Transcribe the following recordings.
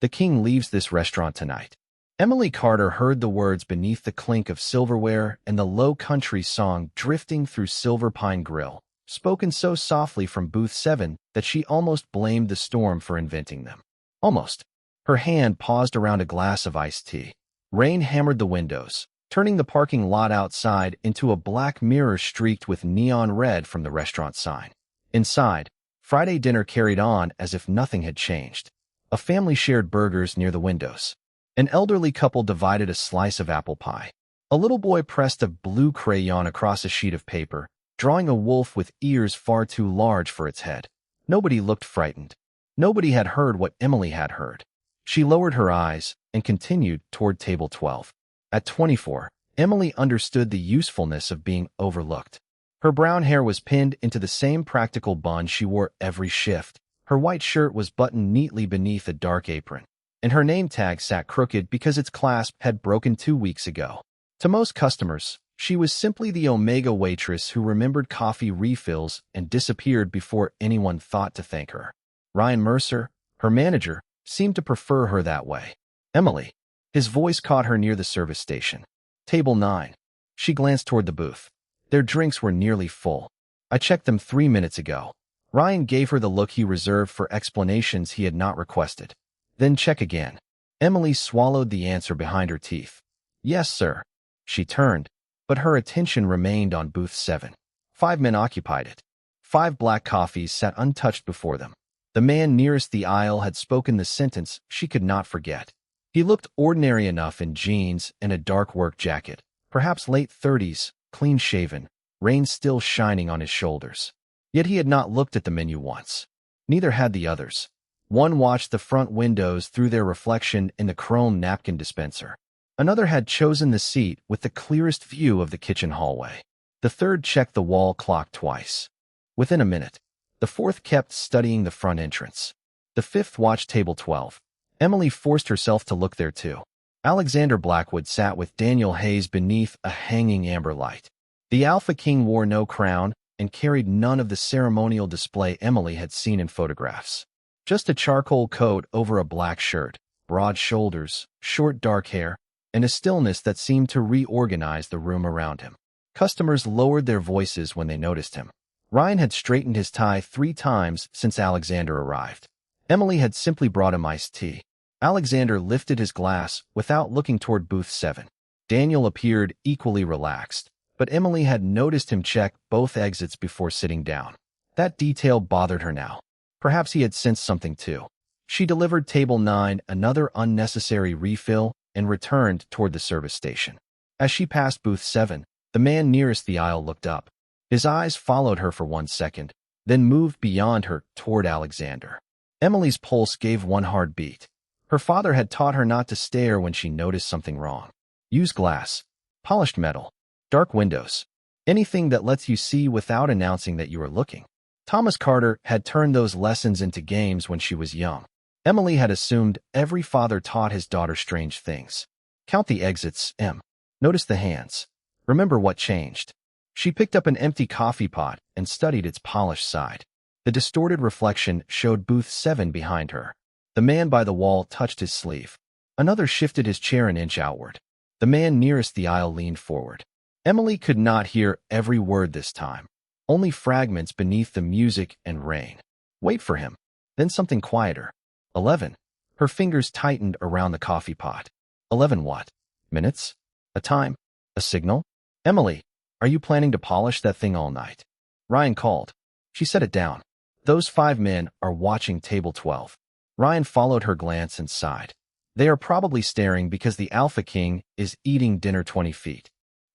The king leaves this restaurant tonight. Emily Carter heard the words beneath the clink of silverware and the low country song drifting through Silver Pine Grill, spoken so softly from Booth 7 that she almost blamed the storm for inventing them. Almost. Her hand paused around a glass of iced tea. Rain hammered the windows, turning the parking lot outside into a black mirror streaked with neon red from the restaurant sign. Inside, Friday dinner carried on as if nothing had changed. A family shared burgers near the windows. An elderly couple divided a slice of apple pie. A little boy pressed a blue crayon across a sheet of paper, drawing a wolf with ears far too large for its head. Nobody looked frightened. Nobody had heard what Emily had heard. She lowered her eyes and continued toward table 12. At 24, Emily understood the usefulness of being overlooked. Her brown hair was pinned into the same practical bun she wore every shift. Her white shirt was buttoned neatly beneath a dark apron, and her name tag sat crooked because its clasp had broken 2 weeks ago. To most customers, she was simply the Omega Waitress who remembered coffee refills and disappeared before anyone thought to thank her. Ryan Mercer, her manager, seemed to prefer her that way. Emily. His voice caught her near the service station. Table 9. She glanced toward the booth. Their drinks were nearly full. I checked them 3 minutes ago. Ryan gave her the look he reserved for explanations he had not requested. Then check again. Emily swallowed the answer behind her teeth. Yes, sir. She turned, but her attention remained on booth 7. 5 men occupied it. 5 black coffees sat untouched before them. The man nearest the aisle had spoken the sentence she could not forget. He looked ordinary enough in jeans and a dark work jacket, perhaps late 30s, clean-shaven, rain still shining on his shoulders. Yet he had not looked at the menu once. Neither had the others. One watched the front windows through their reflection in the chrome napkin dispenser. Another had chosen the seat with the clearest view of the kitchen hallway. The third checked the wall clock twice. Within a minute, the fourth kept studying the front entrance. The fifth watched table 12. Emily forced herself to look there too. Alexander Blackwood sat with Daniel Hayes beneath a hanging amber light. The Alpha King wore no crown and carried none of the ceremonial display Emily had seen in photographs. Just a charcoal coat over a black shirt, broad shoulders, short dark hair, and a stillness that seemed to reorganize the room around him. Customers lowered their voices when they noticed him. Ryan had straightened his tie 3 times since Alexander arrived. Emily had simply brought him iced tea. Alexander lifted his glass without looking toward booth 7. Daniel appeared equally relaxed, but Emily had noticed him check both exits before sitting down. That detail bothered her now. Perhaps he had sensed something too. She delivered table 9 another unnecessary refill and returned toward the service station. As she passed booth 7, the man nearest the aisle looked up. His eyes followed her for 1 second, then moved beyond her toward Alexander. Emily's pulse gave one hard beat. Her father had taught her not to stare when she noticed something wrong. Use glass, polished metal, dark windows, anything that lets you see without announcing that you are looking. Thomas Carter had turned those lessons into games when she was young. Emily had assumed every father taught his daughter strange things. Count the exits, Em. Notice the hands. Remember what changed. She picked up an empty coffee pot and studied its polished side. The distorted reflection showed booth 7 behind her. The man by the wall touched his sleeve. Another shifted his chair an inch outward. The man nearest the aisle leaned forward. Emily could not hear every word this time, only fragments beneath the music and rain. Wait for him. Then something quieter. 11. Her fingers tightened around the coffee pot. 11 what? Minutes? A time? A signal? Emily, are you planning to polish that thing all night? Ryan called. She set it down. Those 5 men are watching table 12. Ryan followed her glance and sighed. They are probably staring because the Alpha King is eating dinner 20 feet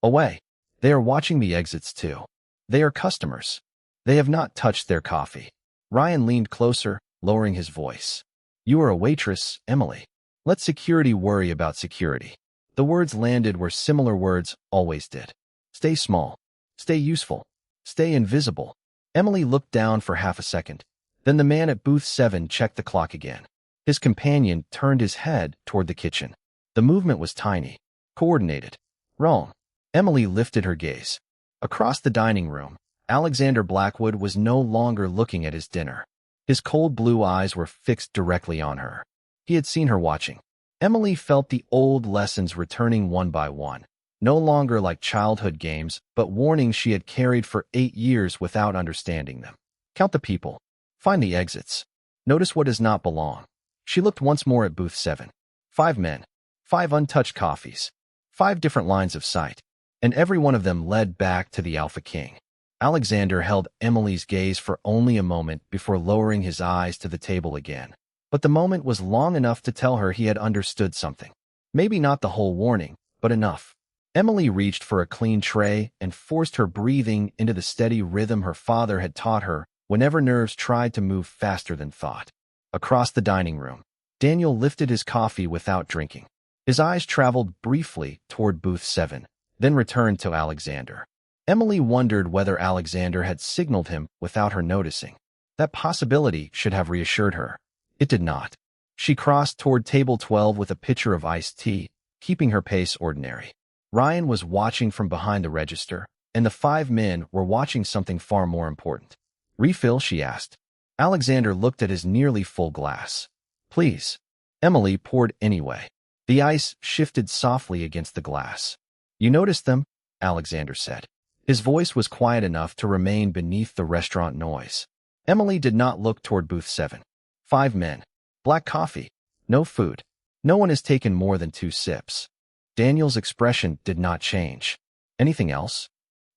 away. They are watching the exits too. They are customers. They have not touched their coffee. Ryan leaned closer, lowering his voice. You are a waitress, Emily. Let security worry about security. The words landed where similar words always did. Stay small. Stay useful. Stay invisible. Emily looked down for half a second. Then the man at booth 7 checked the clock again. His companion turned his head toward the kitchen. The movement was tiny, coordinated. Wrong. Emily lifted her gaze. Across the dining room, Alexander Blackwood was no longer looking at his dinner. His cold blue eyes were fixed directly on her. He had seen her watching. Emily felt the old lessons returning one by one, no longer like childhood games, but warnings she had carried for 8 years without understanding them. Count the people. Find the exits. Notice what does not belong. She looked once more at booth 7. 5 men. 5 untouched coffees. 5 different lines of sight. And every one of them led back to the Alpha King. Alexander held Emily's gaze for only a moment before lowering his eyes to the table again. But the moment was long enough to tell her he had understood something. Maybe not the whole warning, but enough. Emily reached for a clean tray and forced her breathing into the steady rhythm her father had taught her whenever nerves tried to move faster than thought. Across the dining room, Daniel lifted his coffee without drinking. His eyes traveled briefly toward booth 7, then returned to Alexander. Emily wondered whether Alexander had signaled him without her noticing. That possibility should have reassured her. It did not. She crossed toward table 12 with a pitcher of iced tea, keeping her pace ordinary. Ryan was watching from behind the register, and the 5 men were watching something far more important. Refill, she asked. Alexander looked at his nearly full glass. Please. Emily poured anyway. The ice shifted softly against the glass. You noticed them? Alexander said. His voice was quiet enough to remain beneath the restaurant noise. Emily did not look toward booth 7. 5 men. Black coffee. No food. No one has taken more than 2 sips. Daniel's expression did not change. Anything else?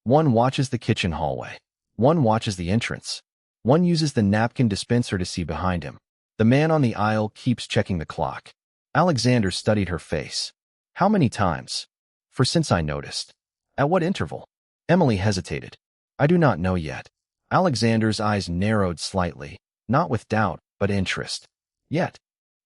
One watches the kitchen hallway. One watches the entrance. One uses the napkin dispenser to see behind him. The man on the aisle keeps checking the clock. Alexander studied her face. How many times? For since I noticed. At what interval? Emily hesitated. I do not know yet. Alexander's eyes narrowed slightly, not with doubt, but interest. Yet.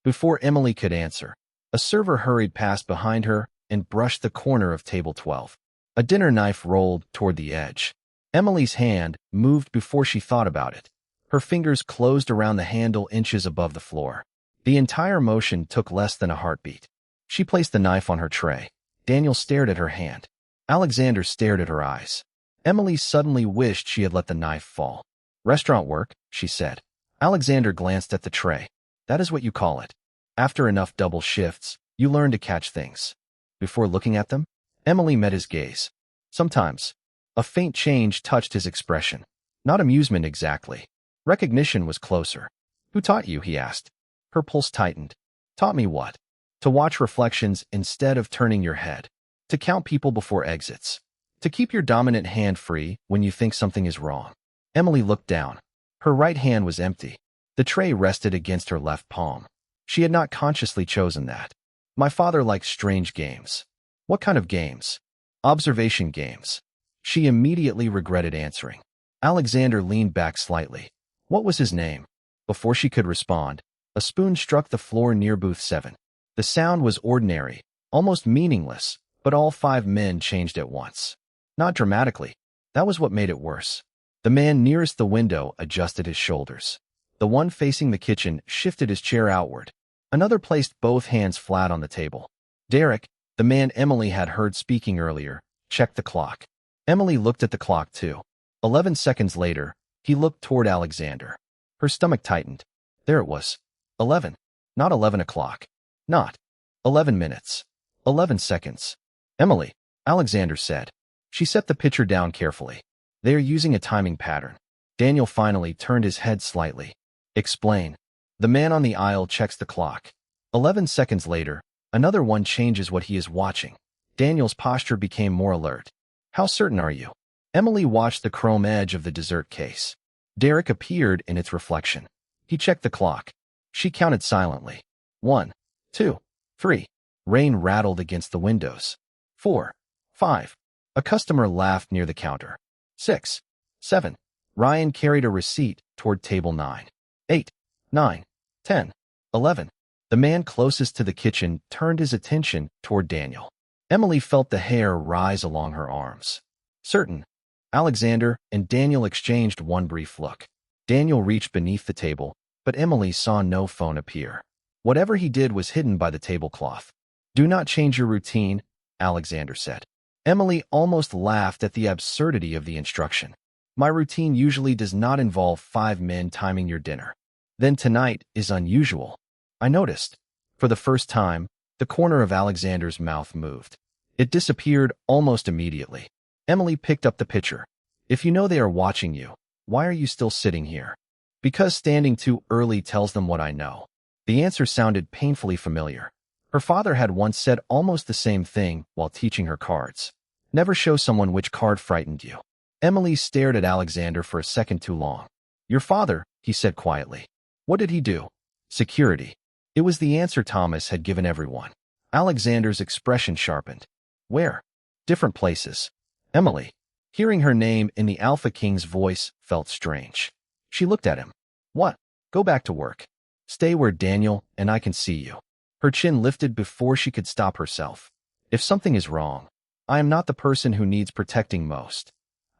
Before Emily could answer, a server hurried past behind her and brushed the corner of table 12. A dinner knife rolled toward the edge. Emily's hand moved before she thought about it. Her fingers closed around the handle inches above the floor. The entire motion took less than a heartbeat. She placed the knife on her tray. Daniel stared at her hand. Alexander stared at her eyes. Emily suddenly wished she had let the knife fall. Restaurant work, she said. Alexander glanced at the tray. That is what you call it. After enough double shifts, you learn to catch things. Before looking at them, Emily met his gaze. Sometimes, a faint change touched his expression. Not amusement exactly. Recognition was closer. Who taught you? He asked. Her pulse tightened. Taught me what? To watch reflections instead of turning your head. To count people before exits. To keep your dominant hand free when you think something is wrong. Emily looked down. Her right hand was empty. The tray rested against her left palm. She had not consciously chosen that. My father likes strange games. What kind of games? Observation games. She immediately regretted answering. Alexander leaned back slightly. What was his name? Before she could respond, a spoon struck the floor near booth 7. The sound was ordinary, almost meaningless, but all 5 men changed at once. Not dramatically. That was what made it worse. The man nearest the window adjusted his shoulders. The one facing the kitchen shifted his chair outward. Another placed both hands flat on the table. Derek, the man Emily had heard speaking earlier, checked the clock. Emily looked at the clock too. 11 seconds later, he looked toward Alexander. Her stomach tightened. There it was. 11. Not 11 o'clock. Not 11 minutes. 11 seconds. Emily, Alexander said. She set the pitcher down carefully. They are using a timing pattern. Daniel finally turned his head slightly. Explain. The man on the aisle checks the clock. 11 seconds later, another one changes what he is watching. Daniel's posture became more alert. How certain are you? Emily watched the chrome edge of the dessert case. Derek appeared in its reflection. He checked the clock. She counted silently. 1, 2, 3. Rain rattled against the windows. 4, 5. A customer laughed near the counter. 6, 7. Ryan carried a receipt toward table 9. 8, 9, 10, 11. The man closest to the kitchen turned his attention toward Daniel. Emily felt the hair rise along her arms. Certain. Alexander and Daniel exchanged one brief look. Daniel reached beneath the table, but Emily saw no phone appear. Whatever he did was hidden by the tablecloth. Do not change your routine, Alexander said. Emily almost laughed at the absurdity of the instruction. My routine usually does not involve 5 men timing your dinner. Then tonight is unusual. I noticed. For the first time, the corner of Alexander's mouth moved. It disappeared almost immediately. Emily picked up the pitcher. If you know they are watching you, why are you still sitting here? Because standing too early tells them what I know. The answer sounded painfully familiar. Her father had once said almost the same thing while teaching her cards. Never show someone which card frightened you. Emily stared at Alexander for a second too long. Your father, he said quietly. What did he do? Security. It was the answer Thomas had given everyone. Alexander's expression sharpened. Where? Different places. Emily. Hearing her name in the Alpha King's voice felt strange. She looked at him. What? Go back to work. Stay where Daniel and I can see you. Her chin lifted before she could stop herself. If something is wrong, I am not the person who needs protecting most.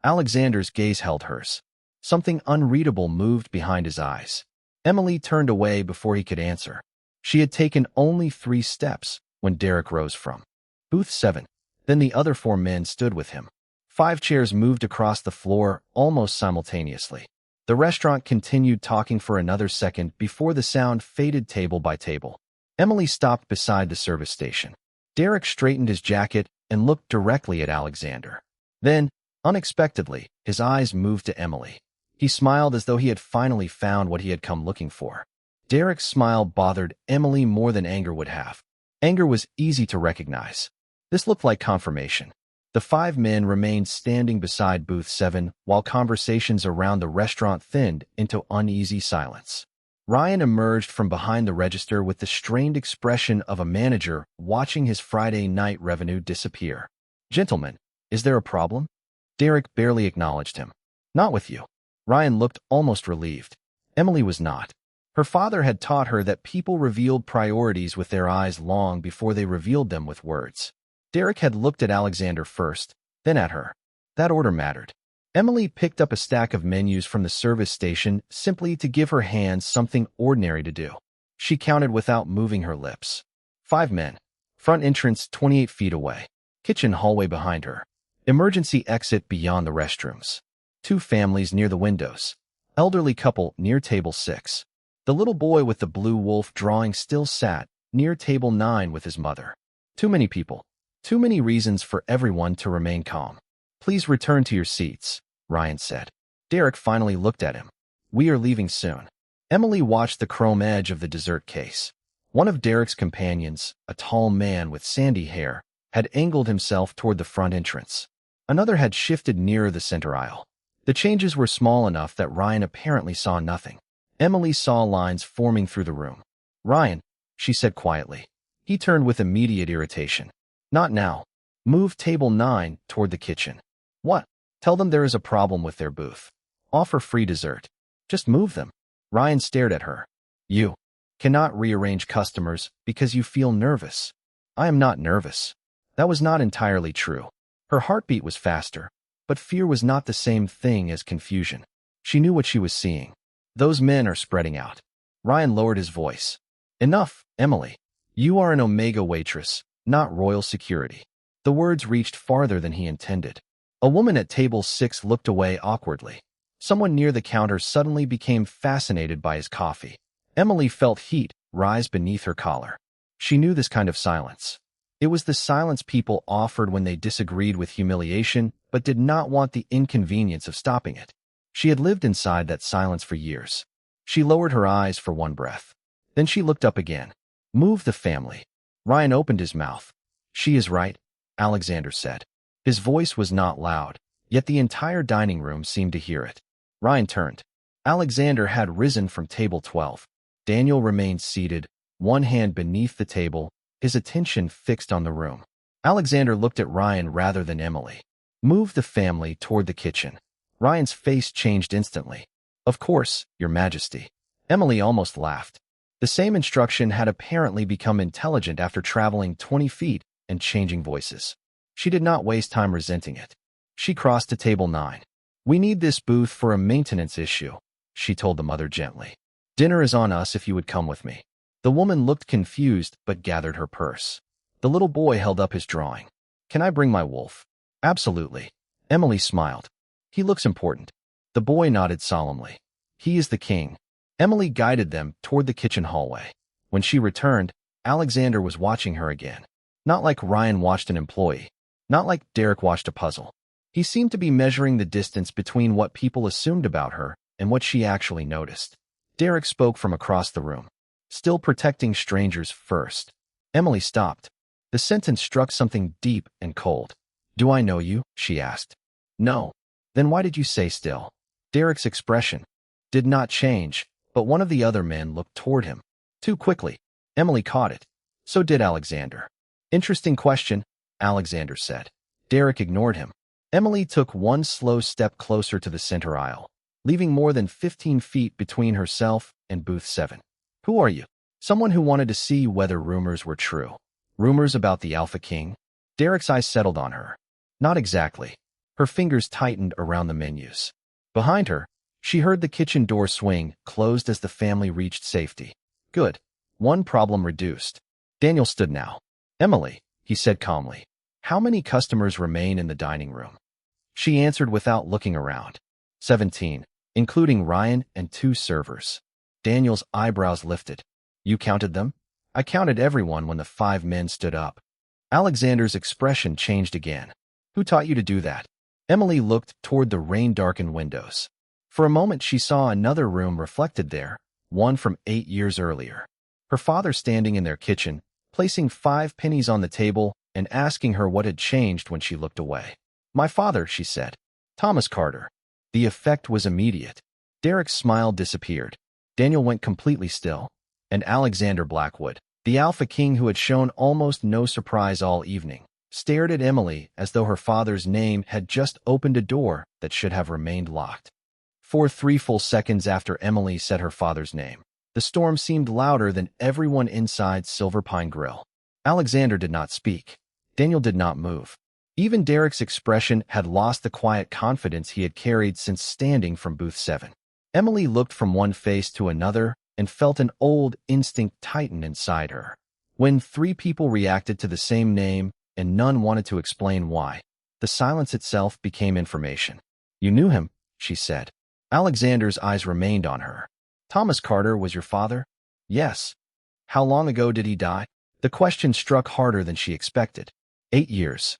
Alexander's gaze held hers. Something unreadable moved behind his eyes. Emily turned away before he could answer. She had taken only 3 steps when Derek rose from booth 7. Then the other 4 men stood with him. 5 chairs moved across the floor almost simultaneously. The restaurant continued talking for another second before the sound faded table by table. Emily stopped beside the service station. Derek straightened his jacket and looked directly at Alexander. Then, unexpectedly, his eyes moved to Emily. He smiled as though he had finally found what he had come looking for. Derek's smile bothered Emily more than anger would have. Anger was easy to recognize. This looked like confirmation. The 5 men remained standing beside booth 7 while conversations around the restaurant thinned into uneasy silence. Ryan emerged from behind the register with the strained expression of a manager watching his Friday night revenue disappear. Gentlemen, is there a problem? Derek barely acknowledged him. Not with you. Ryan looked almost relieved. Emily was not. Her father had taught her that people revealed priorities with their eyes long before they revealed them with words. Derek had looked at Alexander first, then at her. That order mattered. Emily picked up a stack of menus from the service station simply to give her hands something ordinary to do. She counted without moving her lips. 5 men. Front entrance 28 feet away. Kitchen hallway behind her. Emergency exit beyond the restrooms. 2 families near the windows. Elderly couple near table 6. The little boy with the blue wolf drawing still sat near table 9 with his mother. Too many people. Too many reasons for everyone to remain calm. Please return to your seats, Ryan said. Derek finally looked at him. We are leaving soon. Emily watched the chrome edge of the dessert case. One of Derek's companions, a tall man with sandy hair, had angled himself toward the front entrance. Another had shifted nearer the center aisle. The changes were small enough that Ryan apparently saw nothing. Emily saw lines forming through the room. Ryan, she said quietly. He turned with immediate irritation. Not now. Move table 9 toward the kitchen. What? Tell them there is a problem with their booth. Offer free dessert. Just move them. Ryan stared at her. You cannot rearrange customers because you feel nervous. I am not nervous. That was not entirely true. Her heartbeat was faster, but fear was not the same thing as confusion. She knew what she was seeing. Those men are spreading out. Ryan lowered his voice. Enough, Emily. You are an Omega Waitress, not royal security. The words reached farther than he intended. A woman at table 6 looked away awkwardly. Someone near the counter suddenly became fascinated by his coffee. Emily felt heat rise beneath her collar. She knew this kind of silence. It was the silence people offered when they disagreed with humiliation but did not want the inconvenience of stopping it. She had lived inside that silence for years. She lowered her eyes for one breath. Then she looked up again. Move the family. Ryan opened his mouth. She is right, Alexander said. His voice was not loud, yet the entire dining room seemed to hear it. Ryan turned. Alexander had risen from table 12. Daniel remained seated, one hand beneath the table, his attention fixed on the room. Alexander looked at Ryan rather than Emily. Move the family toward the kitchen. Ryan's face changed instantly. Of course, Your Majesty. Emily almost laughed. The same instruction had apparently become intelligent after traveling 20 feet and changing voices. She did not waste time resenting it. She crossed to table 9. We need this booth for a maintenance issue, she told the mother gently. Dinner is on us if you would come with me. The woman looked confused but gathered her purse. The little boy held up his drawing. Can I bring my wolf? Absolutely. Emily smiled. He looks important. The boy nodded solemnly. He is the king. Emily guided them toward the kitchen hallway. When she returned, Alexander was watching her again. Not like Ryan watched an employee. Not like Derek watched a puzzle. He seemed to be measuring the distance between what people assumed about her and what she actually noticed. Derek spoke from across the room. Still protecting strangers first. Emily stopped. The sentence struck something deep and cold. Do I know you? She asked. No. Then why did you say still? Derek's expression did not change, but one of the other men looked toward him. Too quickly. Emily caught it. So did Alexander. Interesting question, Alexander said. Derek ignored him. Emily took one slow step closer to the center aisle, leaving more than 15 feet between herself and booth 7. Who are you? Someone who wanted to see whether rumors were true. Rumors about the Alpha King? Derek's eyes settled on her. Not exactly. Her fingers tightened around the menus. Behind her, she heard the kitchen door swing closed as the family reached safety. Good. One problem reduced. Daniel stood now. Emily, he said calmly. How many customers remain in the dining room? She answered without looking around. 17, including Ryan and 2 servers. Daniel's eyebrows lifted. You counted them? I counted everyone when the 5 men stood up. Alexander's expression changed again. Who taught you to do that? Emily looked toward the rain-darkened windows. For a moment she saw another room reflected there, one from 8 years earlier. Her father standing in their kitchen, placing 5 pennies on the table and asking her what had changed when she looked away. My father, she said. Thomas Carter. The effect was immediate. Derek's smile disappeared. Daniel went completely still. And Alexander Blackwood, the Alpha King who had shown almost no surprise all evening, stared at Emily as though her father's name had just opened a door that should have remained locked. For 3 full seconds after Emily said her father's name, the storm seemed louder than everyone inside Silver Pine Grill. Alexander did not speak. Daniel did not move. Even Derek's expression had lost the quiet confidence he had carried since standing from booth 7. Emily looked from one face to another and felt an old instinct tighten inside her. When 3 people reacted to the same name and none wanted to explain why, the silence itself became information. You knew him, she said. Alexander's eyes remained on her. Thomas Carter was your father? Yes. How long ago did he die? The question struck harder than she expected. 8 years.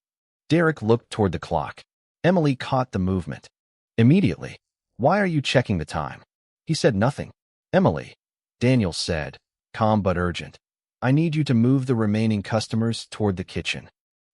Derek looked toward the clock. Emily caught the movement. Immediately. Why are you checking the time? He said nothing. Emily. Daniel said, calm but urgent. I need you to move the remaining customers toward the kitchen.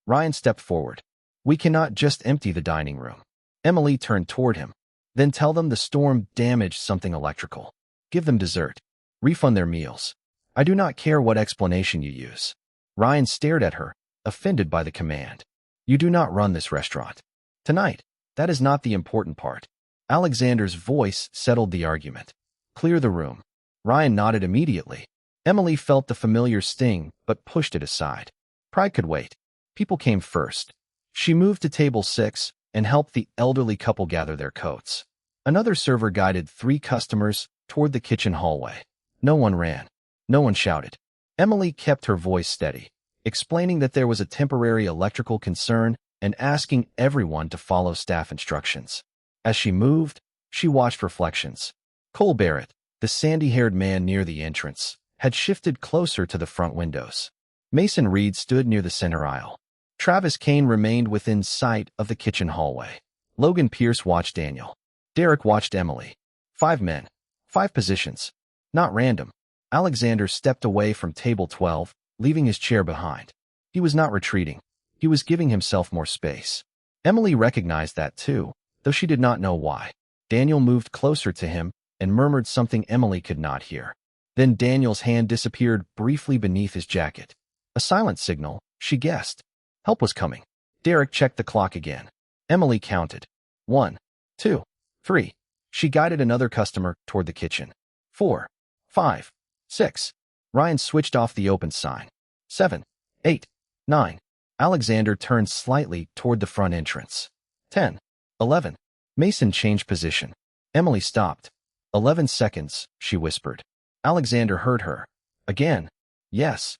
Ryan stepped forward. We cannot just empty the dining room. Emily turned toward him. Then tell them the storm damaged something electrical. Give them dessert. Refund their meals. I do not care what explanation you use. Ryan stared at her, offended by the command. You do not run this restaurant. Tonight, that is not the important part. Alexander's voice settled the argument. Clear the room. Ryan nodded immediately. Emily felt the familiar sting, but pushed it aside. Pride could wait. People came first. She moved to table 6 and helped the elderly couple gather their coats. Another server guided 3 customers toward the kitchen hallway. No one ran. No one shouted. Emily kept her voice steady, explaining that there was a temporary electrical concern and asking everyone to follow staff instructions. As she moved, she watched reflections. Cole Barrett, the sandy-haired man near the entrance, had shifted closer to the front windows. Mason Reed stood near the center aisle. Travis Kane remained within sight of the kitchen hallway. Logan Pierce watched Daniel. Derek watched Emily. 5 men. 5 positions. Not random. Alexander stepped away from table 12, leaving his chair behind. He was not retreating. He was giving himself more space. Emily recognized that too, though she did not know why. Daniel moved closer to him and murmured something Emily could not hear. Then Daniel's hand disappeared briefly beneath his jacket. A silent signal, she guessed. Help was coming. Derek checked the clock again. Emily counted. 1, 2, 3. She guided another customer toward the kitchen. 4, 5, 6. Ryan switched off the open sign. 7, 8, 9. Alexander turned slightly toward the front entrance. 10, 11. Mason changed position. Emily stopped. 11 seconds, she whispered. Alexander heard her. Again. Yes.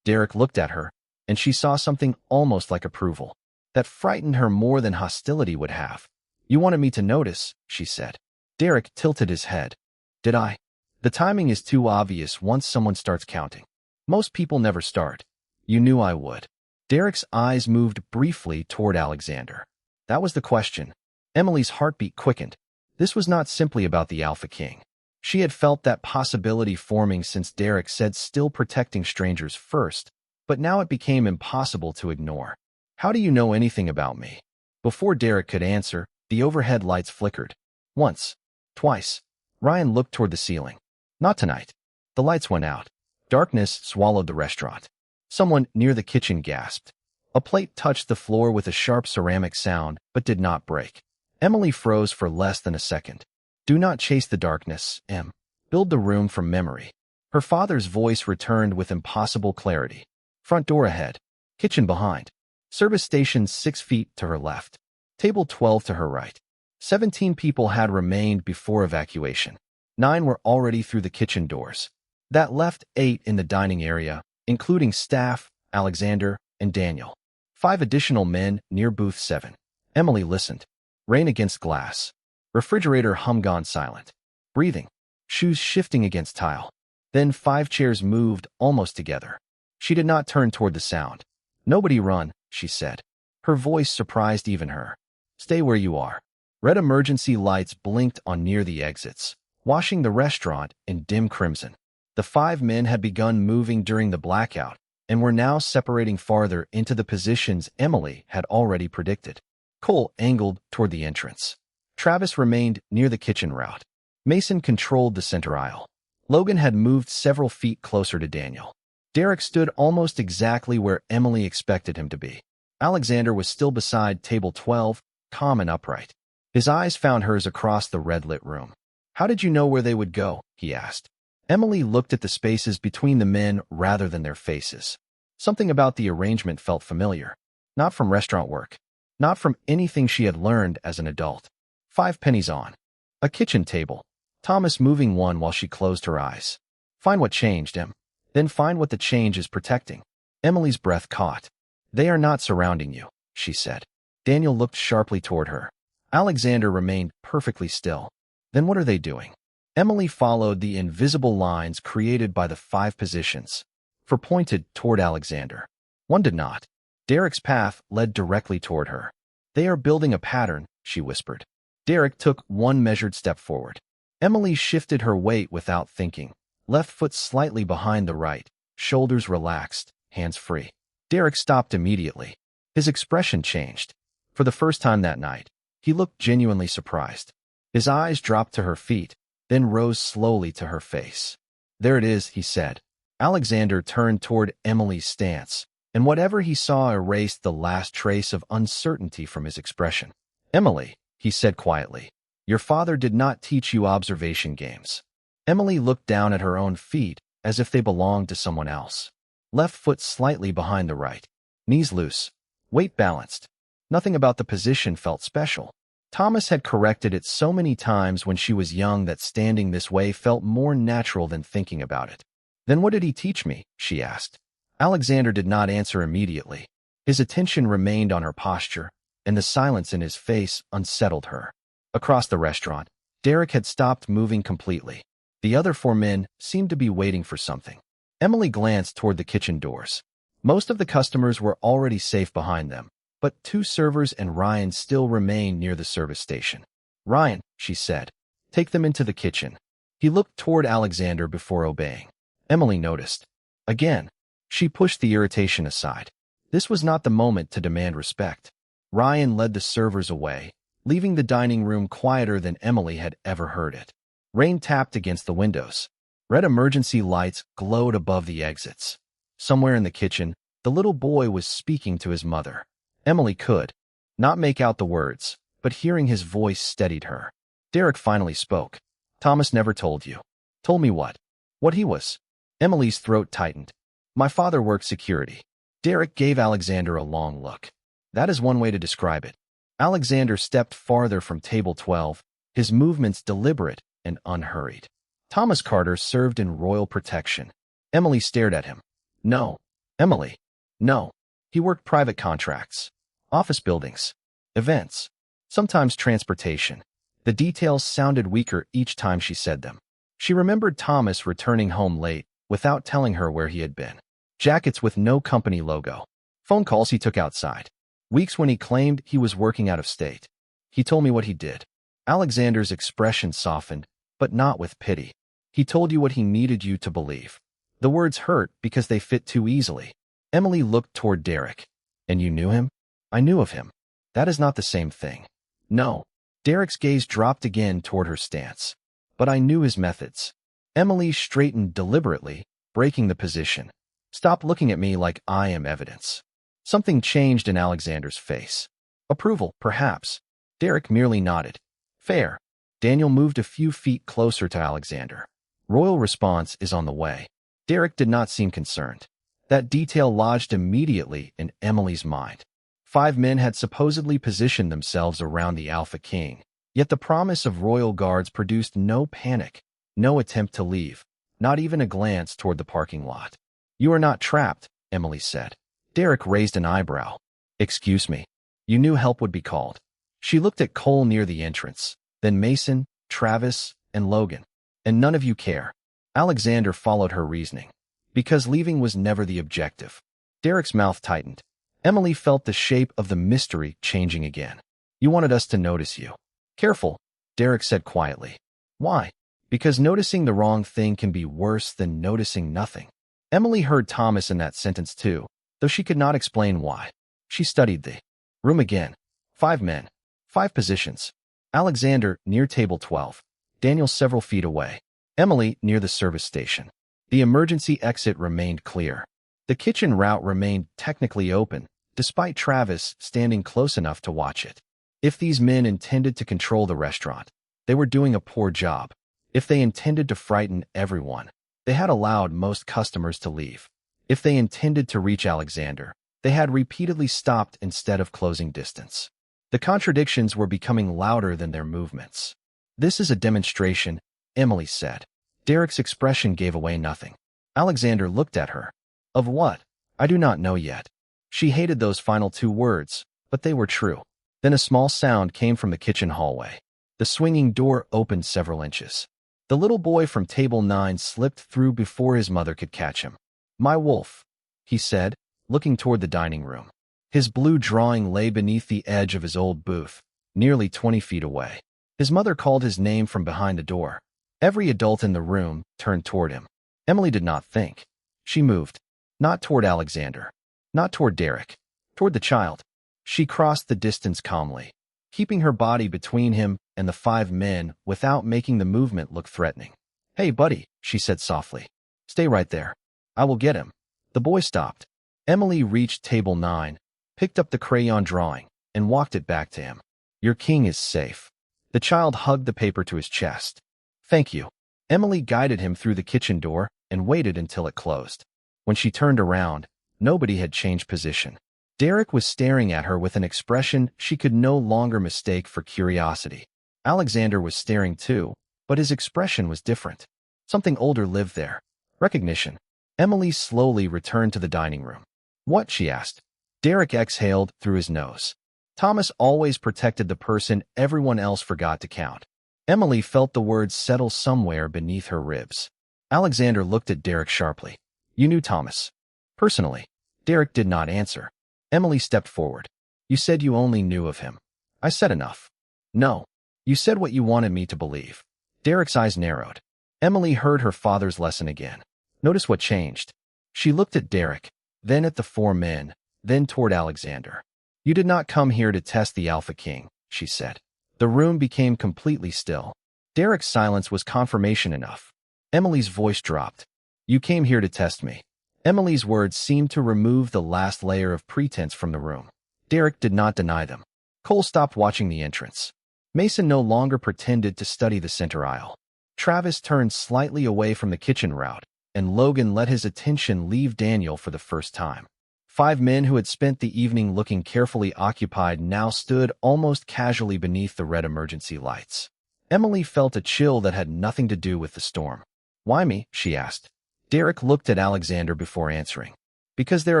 Derek looked at her, and she saw something almost like approval. That frightened her more than hostility would have. You wanted me to notice, she said. Derek tilted his head. Did I? The timing is too obvious once someone starts counting. Most people never start. You knew I would. Derek's eyes moved briefly toward Alexander. That was the question. Emily's heartbeat quickened. This was not simply about the Alpha King. She had felt that possibility forming since Derek said still protecting strangers first, but now it became impossible to ignore. How do you know anything about me? Before Derek could answer, the overhead lights flickered. Once. Twice. Ryan looked toward the ceiling. Not tonight. The lights went out. Darkness swallowed the restaurant. Someone near the kitchen gasped. A plate touched the floor with a sharp ceramic sound, but did not break. Emily froze for less than a second. Do not chase the darkness, Em. Build the room from memory. Her father's voice returned with impossible clarity. Front door ahead. Kitchen behind. Service station 6 feet to her left. Table 12 to her right. 17 people had remained before evacuation. 9 were already through the kitchen doors. That left 8 in the dining area, including staff, Alexander, and Daniel. 5 additional men near booth 7. Emily listened. Rain against glass. Refrigerator hum gone silent. Breathing. Shoes shifting against tile. Then 5 chairs moved almost together. She did not turn toward the sound. Nobody run, she said. Her voice surprised even her. Stay where you are. Red emergency lights blinked on near the exits, washing the restaurant in dim crimson. The 5 men had begun moving during the blackout and were now separating farther into the positions Emily had already predicted. Cole angled toward the entrance. Travis remained near the kitchen route. Mason controlled the center aisle. Logan had moved several feet closer to Daniel. Derek stood almost exactly where Emily expected him to be. Alexander was still beside table 12, calm and upright. His eyes found hers across the red-lit room. How did you know where they would go? He asked. Emily looked at the spaces between the men rather than their faces. Something about the arrangement felt familiar. Not from restaurant work. Not from anything she had learned as an adult. 5 pennies on. A kitchen table. Thomas moving one while she closed her eyes. Find what changed, Em. Then find what the change is protecting. Emily's breath caught. They are not surrounding you, she said. Daniel looked sharply toward her. Alexander remained perfectly still. Then what are they doing? Emily followed the invisible lines created by the 5 positions. 4 pointed toward Alexander. 1 did not. Derek's path led directly toward her. They are building a pattern, she whispered. Derek took 1 measured step forward. Emily shifted her weight without thinking. Left foot slightly behind the right, shoulders relaxed, hands free. Derek stopped immediately. His expression changed. For the first time that night, he looked genuinely surprised. His eyes dropped to her feet, then rose slowly to her face. There it is, he said. Alexander turned toward Emily's stance, and whatever he saw erased the last trace of uncertainty from his expression. Emily, he said quietly, your father did not teach you observation games. Emily looked down at her own feet as if they belonged to someone else. Left foot slightly behind the right. Knees loose. Weight balanced. Nothing about the position felt special. Thomas had corrected it so many times when she was young that standing this way felt more natural than thinking about it. Then what did he teach me? She asked. Alexander did not answer immediately. His attention remained on her posture, and the silence in his face unsettled her. Across the restaurant, Derek had stopped moving completely. The other 4 men seemed to be waiting for something. Emily glanced toward the kitchen doors. Most of the customers were already safe behind them, but 2 servers and Ryan still remained near the service station. Ryan, she said, take them into the kitchen. He looked toward Alexander before obeying. Emily noticed. Again, she pushed the irritation aside. This was not the moment to demand respect. Ryan led the servers away, leaving the dining room quieter than Emily had ever heard it. Rain tapped against the windows. Red emergency lights glowed above the exits. Somewhere in the kitchen, the little boy was speaking to his mother. Emily could not make out the words, but hearing his voice steadied her. Derek finally spoke. Thomas never told you. Told me what? What he was. Emily's throat tightened. My father worked security. Derek gave Alexander a long look. That is one way to describe it. Alexander stepped farther from table 12, his movements deliberate and unhurried. Thomas Carter served in royal protection. Emily stared at him. No. Emily. No. He worked private contracts. Office buildings. Events. Sometimes transportation. The details sounded weaker each time she said them. She remembered Thomas returning home late, without telling her where he had been. Jackets with no company logo. Phone calls he took outside. Weeks when he claimed he was working out of state. He told me what he did. Alexander's expression softened, but not with pity. He told you what he needed you to believe. The words hurt because they fit too easily. Emily looked toward Derek. And you knew him? I knew of him. That is not the same thing. No. Derek's gaze dropped again toward her stance. But I knew his methods. Emily straightened deliberately, breaking the position. Stop looking at me like I am evidence. Something changed in Alexander's face. Approval, perhaps. Derek merely nodded. Fair. Daniel moved a few feet closer to Alexander. Royal response is on the way. Derek did not seem concerned. That detail lodged immediately in Emily's mind. 5 men had supposedly positioned themselves around the Alpha King, yet the promise of royal guards produced no panic, no attempt to leave, not even a glance toward the parking lot. You are not trapped, Emily said. Derek raised an eyebrow. Excuse me. You knew help would be called. She looked at Cole near the entrance, then Mason, Travis, and Logan. And none of you care. Alexander followed her reasoning. Because leaving was never the objective. Derek's mouth tightened. Emily felt the shape of the mystery changing again. You wanted us to notice you. Careful, Derek said quietly. Why? Because noticing the wrong thing can be worse than noticing nothing. Emily heard Thomas in that sentence too, though she could not explain why. She studied the room again. 5 men. 5 positions. Alexander near table 12. Daniel several feet away. Emily near the service station. The emergency exit remained clear. The kitchen route remained technically open, despite Travis standing close enough to watch it. If these men intended to control the restaurant, they were doing a poor job. If they intended to frighten everyone, they had allowed most customers to leave. If they intended to reach Alexander, they had repeatedly stopped instead of closing distance. The contradictions were becoming louder than their movements. This is a demonstration, Emily said. Derek's expression gave away nothing. Alexander looked at her. Of what? I do not know yet. She hated those final 2 words, but they were true. Then a small sound came from the kitchen hallway. The swinging door opened several inches. The little boy from table 9 slipped through before his mother could catch him. My wolf, he said, looking toward the dining room. His blue drawing lay beneath the edge of his old booth, nearly 20 feet away. His mother called his name from behind the door. Every adult in the room turned toward him. Emily did not think. She moved. Not toward Alexander. Not toward Derek. Toward the child. She crossed the distance calmly, keeping her body between him and the 5 men without making the movement look threatening. Hey, buddy, she said softly. Stay right there. I will get him. The boy stopped. Emily reached table 9, picked up the crayon drawing, and walked it back to him. Your king is safe. The child hugged the paper to his chest. Thank you. Emily guided him through the kitchen door and waited until it closed. When she turned around, nobody had changed position. Derek was staring at her with an expression she could no longer mistake for curiosity. Alexander was staring too, but his expression was different. Something older lived there. Recognition. Emily slowly returned to the dining room. What? She asked. Derek exhaled through his nose. Thomas always protected the person everyone else forgot to count. Emily felt the words settle somewhere beneath her ribs. Alexander looked at Derek sharply. You knew Thomas. Personally. Derek did not answer. Emily stepped forward. You said you only knew of him. I said enough. No. You said what you wanted me to believe. Derek's eyes narrowed. Emily heard her father's lesson again. Notice what changed. She looked at Derek, then at the 4 men, then toward Alexander. You did not come here to test the Alpha King, she said. The room became completely still. Derek's silence was confirmation enough. Emily's voice dropped. You came here to test me. Emily's words seemed to remove the last layer of pretense from the room. Derek did not deny them. Cole stopped watching the entrance. Mason no longer pretended to study the center aisle. Travis turned slightly away from the kitchen route, and Logan let his attention leave Daniel for the first time. 5 men who had spent the evening looking carefully occupied now stood almost casually beneath the red emergency lights. Emily felt a chill that had nothing to do with the storm. Why me? She asked. Derek looked at Alexander before answering. Because there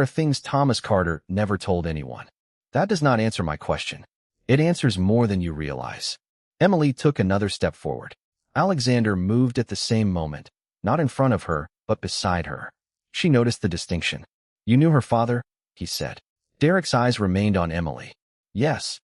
are things Thomas Carter never told anyone. That does not answer my question. It answers more than you realize. Emily took another step forward. Alexander moved at the same moment, not in front of her, but beside her. She noticed the distinction. "You knew her father?" he said. Derek's eyes remained on Emily. "Yes."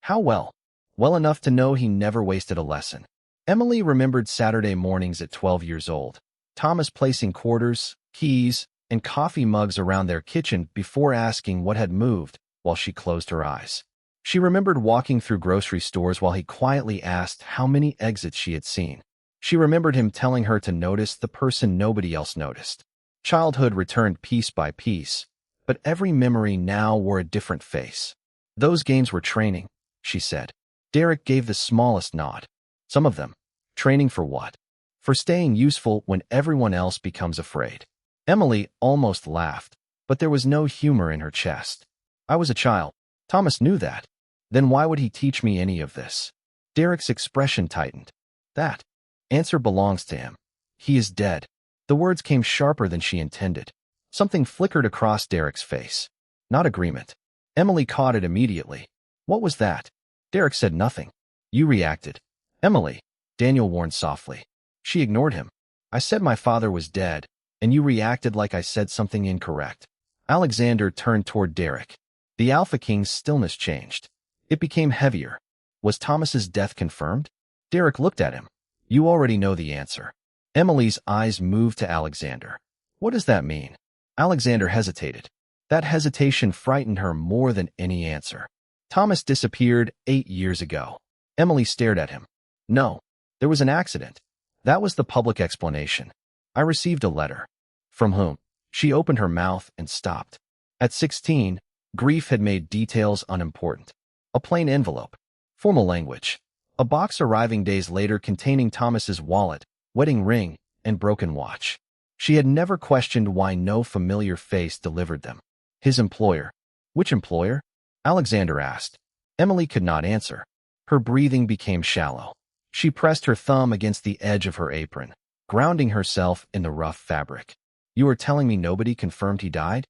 "How well?" "Well enough to know he never wasted a lesson." Emily remembered Saturday mornings at 12 years old. Thomas placing quarters, keys, and coffee mugs around their kitchen before asking what had moved while she closed her eyes. She remembered walking through grocery stores while he quietly asked how many exits she had seen. She remembered him telling her to notice the person nobody else noticed. Childhood returned piece by piece, but every memory now wore a different face. "Those games were training," she said. Derek gave the smallest nod. "Some of them. Training for what?" "For staying useful when everyone else becomes afraid." Emily almost laughed, but there was no humor in her chest. "I was a child. Thomas knew that. Then why would he teach me any of this?" Derek's expression tightened. "That answer belongs to him. He is dead." The words came sharper than she intended. Something flickered across Derek's face. Not agreement. Emily caught it immediately. "What was that?" Derek said nothing. "You reacted." "Emily," Daniel warned softly. She ignored him. "I said my father was dead, and you reacted like I said something incorrect." Alexander turned toward Derek. The Alpha King's stillness changed. It became heavier. Was Thomas's death confirmed? Derek looked at him. "You already know the answer." Emily's eyes moved to Alexander. "What does that mean?" Alexander hesitated. That hesitation frightened her more than any answer. "Thomas disappeared 8 years ago." Emily stared at him. "No, there was an accident." That was the public explanation. "I received a letter." "From whom?" She opened her mouth and stopped. At 16, grief had made details unimportant. A plain envelope. Formal language. A box arriving days later containing Thomas's wallet, wedding ring, and broken watch. She had never questioned why no familiar face delivered them. His employer. Which employer? Alexander asked. Emily could not answer. Her breathing became shallow. She pressed her thumb against the edge of her apron, grounding herself in the rough fabric. "You are telling me nobody confirmed he died?"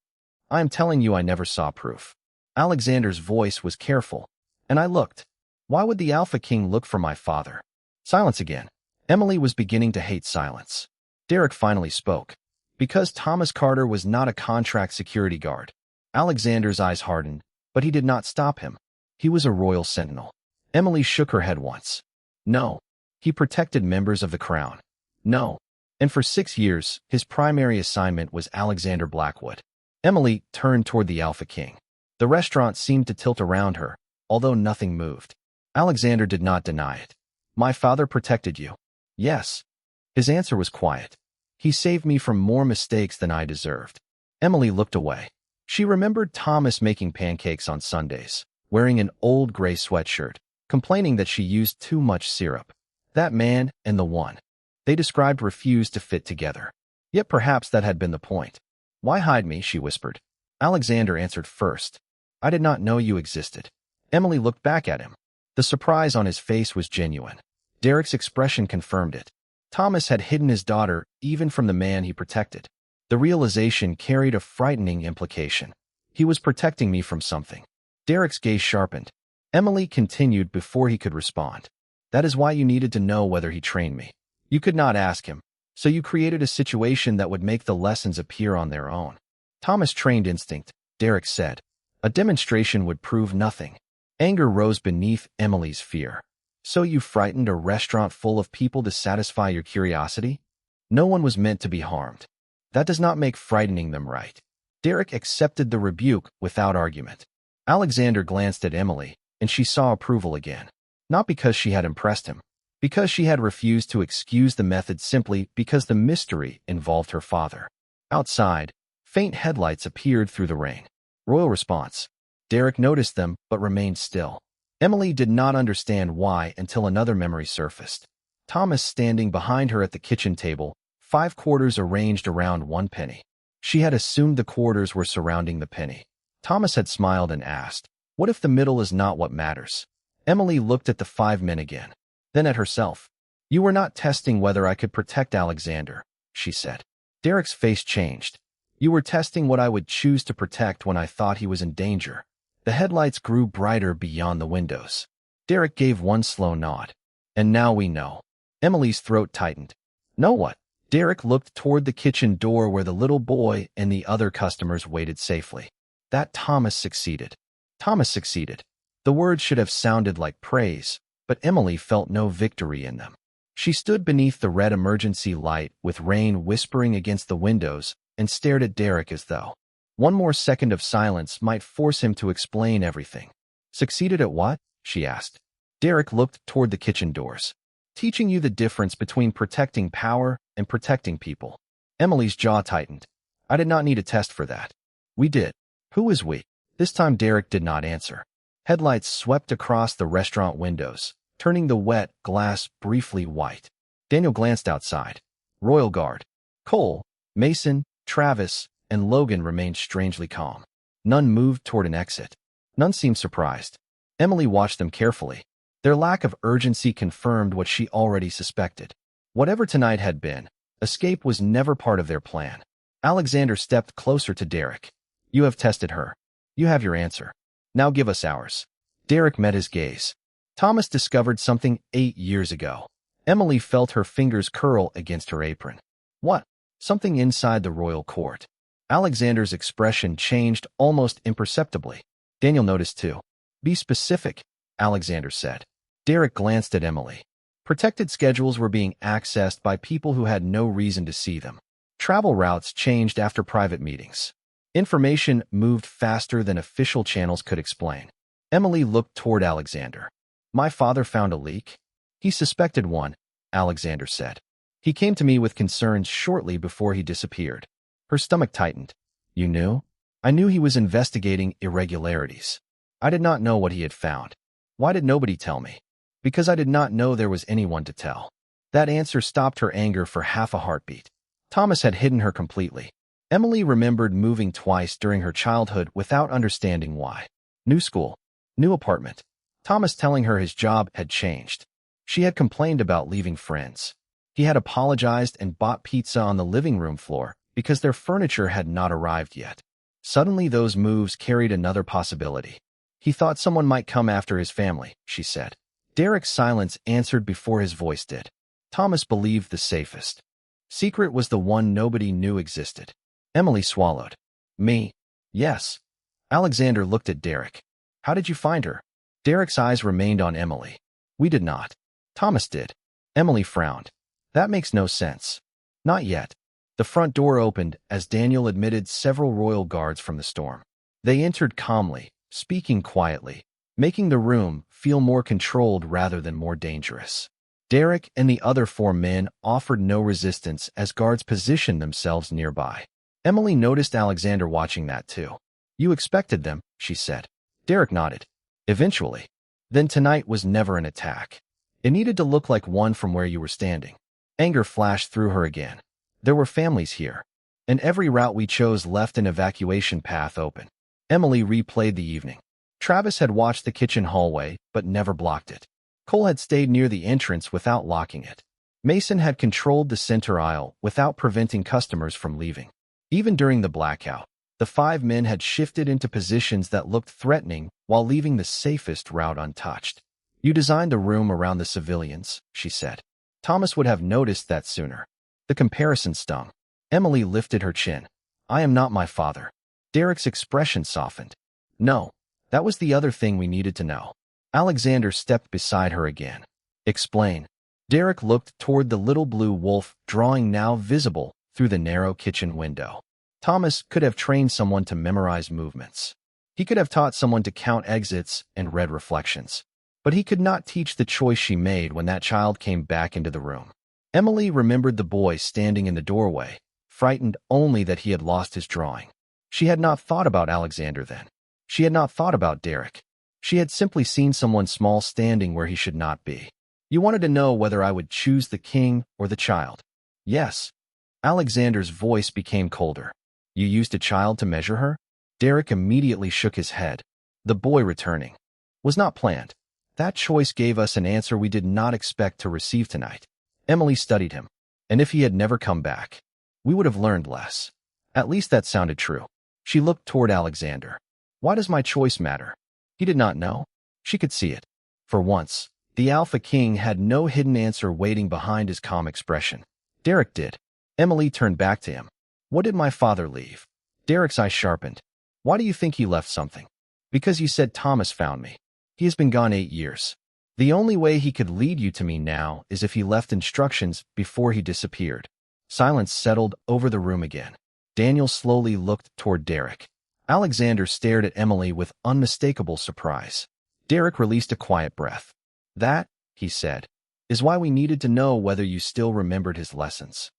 "I am telling you I never saw proof." Alexander's voice was careful, and I looked. "Why would the Alpha King look for my father?" Silence again. Emily was beginning to hate silence. Derek finally spoke. "Because Thomas Carter was not a contract security guard." Alexander's eyes hardened, but he did not stop him. "He was a royal sentinel." Emily shook her head once. "No. He protected members of the crown." "No. And for 6 years, his primary assignment was Alexander Blackwood." Emily turned toward the Alpha King. The restaurant seemed to tilt around her, although nothing moved. Alexander did not deny it. "My father protected you." "Yes." His answer was quiet. "He saved me from more mistakes than I deserved." Emily looked away. She remembered Thomas making pancakes on Sundays, wearing an old gray sweatshirt, complaining that she used too much syrup. That man and the one they described refused to fit together. Yet perhaps that had been the point. "Why hide me?" she whispered. Alexander answered first. "I did not know you existed." Emily looked back at him. The surprise on his face was genuine. Derek's expression confirmed it. Thomas had hidden his daughter even from the man he protected. The realization carried a frightening implication. He was protecting me from something. Derek's gaze sharpened. Emily continued before he could respond. "That is why you needed to know whether he trained me. You could not ask him, so you created a situation that would make the lessons appear on their own." "Thomas trained instinct," Derek said. "A demonstration would prove nothing." Anger rose beneath Emily's fear. "So you frightened a restaurant full of people to satisfy your curiosity?" "No one was meant to be harmed." "That does not make frightening them right." Derek accepted the rebuke without argument. Alexander glanced at Emily, and she saw approval again. Not because she had impressed him, because she had refused to excuse the method simply because the mystery involved her father. Outside, faint headlights appeared through the rain. Royal response. Derek noticed them but remained still. Emily did not understand why until another memory surfaced. Thomas standing behind her at the kitchen table, 5 quarters arranged around 1 penny. She had assumed the quarters were surrounding the penny. Thomas had smiled and asked, "What if the middle is not what matters?" Emily looked at the 5 men again, then at herself. "You were not testing whether I could protect Alexander," she said. Derek's face changed. "You were testing what I would choose to protect when I thought he was in danger." The headlights grew brighter beyond the windows. Derek gave one slow nod. "And now we know." Emily's throat tightened. "Know what?" Derek looked toward the kitchen door where the little boy and the other customers waited safely. That Thomas succeeded. Thomas succeeded. The words should have sounded like praise, but Emily felt no victory in them. She stood beneath the red emergency light with rain whispering against the windows and stared at Derek as though one more second of silence might force him to explain everything. Succeeded at what? She asked. Derek looked toward the kitchen doors. Teaching you the difference between protecting power and protecting people. Emily's jaw tightened. I did not need a test for that. We did. Who is we? This time Derek did not answer. Headlights swept across the restaurant windows, turning the wet glass briefly white. Daniel glanced outside. Royal Guard. Cole, Mason, Travis, and Logan remained strangely calm. None moved toward an exit. None seemed surprised. Emily watched them carefully. Their lack of urgency confirmed what she already suspected. Whatever tonight had been, escape was never part of their plan. Alexander stepped closer to Derek. You have tested her. You have your answer. Now give us ours. Derek met his gaze. Thomas discovered something 8 years ago. Emily felt her fingers curl against her apron. What? Something inside the royal court. Alexander's expression changed almost imperceptibly. Daniel noticed too. Be specific, Alexander said. Derek glanced at Emily. Protected schedules were being accessed by people who had no reason to see them. Travel routes changed after private meetings. Information moved faster than official channels could explain. Emily looked toward Alexander. My father found a leak. He suspected one, Alexander said. He came to me with concerns shortly before he disappeared. Her stomach tightened. You knew? I knew he was investigating irregularities. I did not know what he had found. Why did nobody tell me? Because I did not know there was anyone to tell. That answer stopped her anger for half a heartbeat. Thomas had hidden her completely. Emily remembered moving twice during her childhood without understanding why. New school. New apartment. Thomas telling her his job had changed. She had complained about leaving friends. He had apologized and bought pizza on the living room floor because their furniture had not arrived yet. Suddenly those moves carried another possibility. He thought someone might come after his family, she said. Derek's silence answered before his voice did. Thomas believed the safest secret was the one nobody knew existed. Emily swallowed. Me? Yes. Alexander looked at Derek. How did you find her? Derek's eyes remained on Emily. We did not. Thomas did. Emily frowned. That makes no sense. Not yet. The front door opened as Daniel admitted several royal guards from the storm. They entered calmly, speaking quietly, making the room feel more controlled rather than more dangerous. Derek and the other 4 men offered no resistance as guards positioned themselves nearby. Emily noticed Alexander watching that too. You expected them, she said. Derek nodded. Eventually. Then tonight was never an attack. It needed to look like one from where you were standing. Anger flashed through her again. There were families here, and every route we chose left an evacuation path open. Emily replayed the evening. Travis had watched the kitchen hallway, but never blocked it. Cole had stayed near the entrance without locking it. Mason had controlled the center aisle without preventing customers from leaving. Even during the blackout, the 5 men had shifted into positions that looked threatening while leaving the safest route untouched. You designed the room around the civilians, she said. Thomas would have noticed that sooner. The comparison stung. Emily lifted her chin. I am not my father. Derek's expression softened. No, that was the other thing we needed to know. Alexander stepped beside her again. Explain. Derek looked toward the little blue wolf drawing now visible through the narrow kitchen window. Thomas could have trained someone to memorize movements. He could have taught someone to count exits and read reflections. But he could not teach the choice she made when that child came back into the room. Emily remembered the boy standing in the doorway, frightened only that he had lost his drawing. She had not thought about Alexander then. She had not thought about Derek. She had simply seen someone small standing where he should not be. You wanted to know whether I would choose the king or the child. Yes. Alexander's voice became colder. You used a child to measure her? Derek immediately shook his head. The boy returning was not planned. That choice gave us an answer we did not expect to receive tonight. Emily studied him. And if he had never come back, we would have learned less. At least that sounded true. She looked toward Alexander. Why does my choice matter? He did not know. She could see it. For once, the Alpha King had no hidden answer waiting behind his calm expression. Derek did. Emily turned back to him. What did my father leave? Derek's eyes sharpened. Why do you think he left something? Because you said Thomas found me. He has been gone 8 years. The only way he could lead you to me now is if he left instructions before he disappeared. Silence settled over the room again. Daniel slowly looked toward Derek. Alexander stared at Emily with unmistakable surprise. Derek released a quiet breath. That, he said, is why we needed to know whether you still remembered his lessons.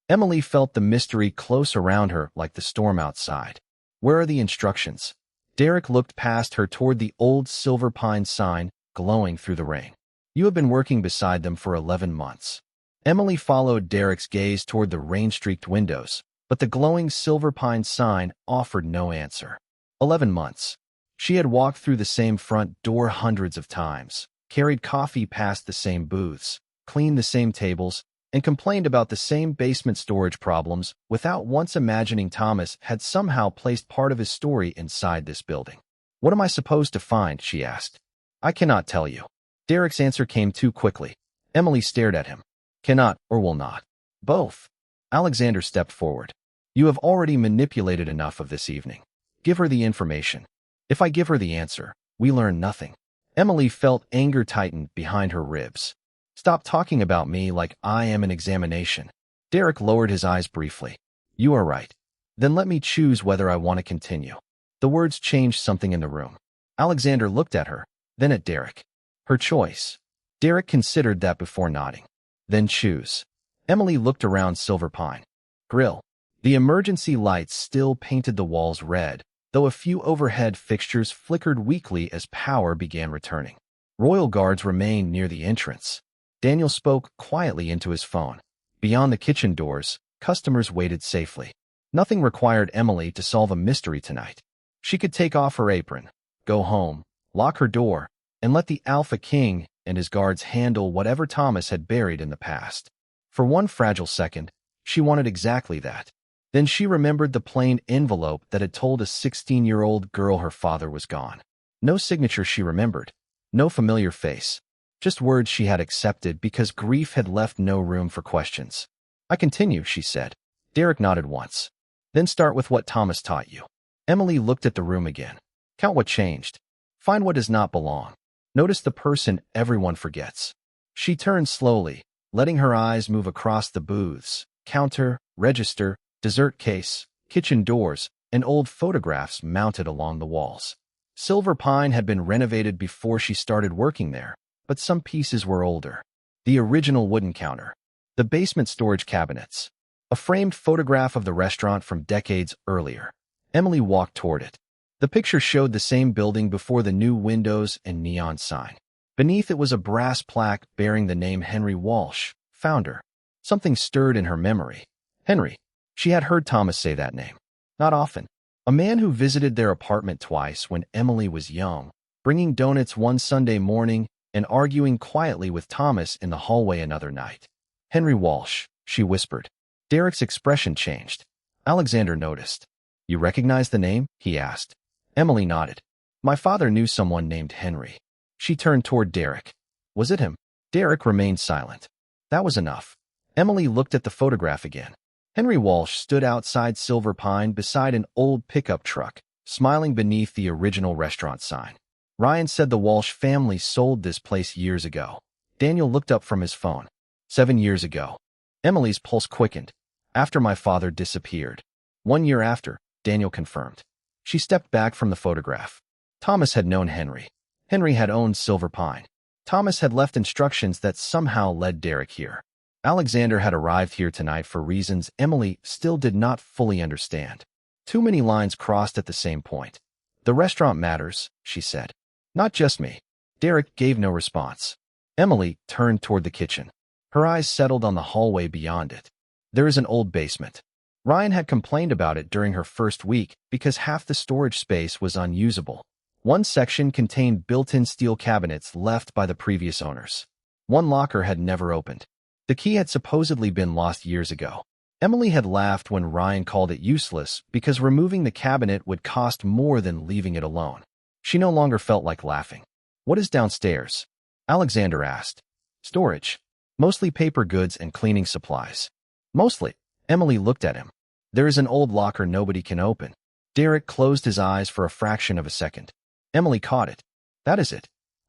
Emily felt the mystery close around her like the storm outside. Where are the instructions? Derek looked past her toward the old silver pine sign glowing through the rain. You have been working beside them for 11 months. Emily followed Derek's gaze toward the rain-streaked windows, but the glowing silver pine sign offered no answer. 11 months. She had walked through the same front door hundreds of times, carried coffee past the same booths, cleaned the same tables, and complained about the same basement storage problems without once imagining Thomas had somehow placed part of his story inside this building. What am I supposed to find? She asked. I cannot tell you. Derek's answer came too quickly. Emily stared at him. Cannot or will not. Both. Alexander stepped forward. You have already manipulated enough of this evening. Give her the information. If I give her the answer, we learn nothing. Emily felt anger tighten behind her ribs. Stop talking about me like I am an examination. Derek lowered his eyes briefly. You are right. Then let me choose whether I want to continue. The words changed something in the room. Alexander looked at her, then at Derek. Her choice. Derek considered that before nodding. Then choose. Emily looked around Silver Pine Grill. The emergency lights still painted the walls red, though a few overhead fixtures flickered weakly as power began returning. Royal guards remained near the entrance. Daniel spoke quietly into his phone. Beyond the kitchen doors, customers waited safely. Nothing required Emily to solve a mystery tonight. She could take off her apron, go home, lock her door, and let the Alpha King and his guards handle whatever Thomas had buried in the past. For one fragile second, she wanted exactly that. Then she remembered the plain envelope that had told a 16-year-old girl her father was gone. No signature she remembered, no familiar face, just words she had accepted because grief had left no room for questions. I continue, she said. Derek nodded once. Then start with what Thomas taught you. Emily looked at the room again. Count what changed. Find what does not belong. Notice the person everyone forgets. She turned slowly, letting her eyes move across the booths, counter, register, dessert case, kitchen doors, and old photographs mounted along the walls. Silver Pine had been renovated before she started working there, but some pieces were older. The original wooden counter, the basement storage cabinets, a framed photograph of the restaurant from decades earlier. Emily walked toward it. The picture showed the same building before the new windows and neon sign. Beneath it was a brass plaque bearing the name Henry Walsh, founder. Something stirred in her memory. Henry. She had heard Thomas say that name. Not often. A man who visited their apartment twice when Emily was young, bringing donuts one Sunday morning and arguing quietly with Thomas in the hallway another night. Henry Walsh, she whispered. Derek's expression changed. Alexander noticed. You recognize the name? He asked. Emily nodded. My father knew someone named Henry. She turned toward Derek. Was it him? Derek remained silent. That was enough. Emily looked at the photograph again. Henry Walsh stood outside Silver Pine beside an old pickup truck, smiling beneath the original restaurant sign. Ryan said the Walsh family sold this place years ago. Daniel looked up from his phone. 7 years ago. Emily's pulse quickened. After my father disappeared. 1 year after, Daniel confirmed. She stepped back from the photograph. Thomas had known Henry. Henry had owned Silver Pine. Thomas had left instructions that somehow led Derek here. Alexander had arrived here tonight for reasons Emily still did not fully understand. Too many lines crossed at the same point. The restaurant matters, she said. Not just me. Derek gave no response. Emily turned toward the kitchen. Her eyes settled on the hallway beyond it. There is an old basement. Ryan had complained about it during her first week because half the storage space was unusable. One section contained built-in steel cabinets left by the previous owners. One locker had never opened. The key had supposedly been lost years ago. Emily had laughed when Ryan called it useless because removing the cabinet would cost more than leaving it alone. She no longer felt like laughing. What is downstairs? Alexander asked. Storage. Mostly paper goods and cleaning supplies. Mostly. Emily looked at him. There is an old locker nobody can open. Derek closed his eyes for a fraction of a second. Emily caught it. That is it.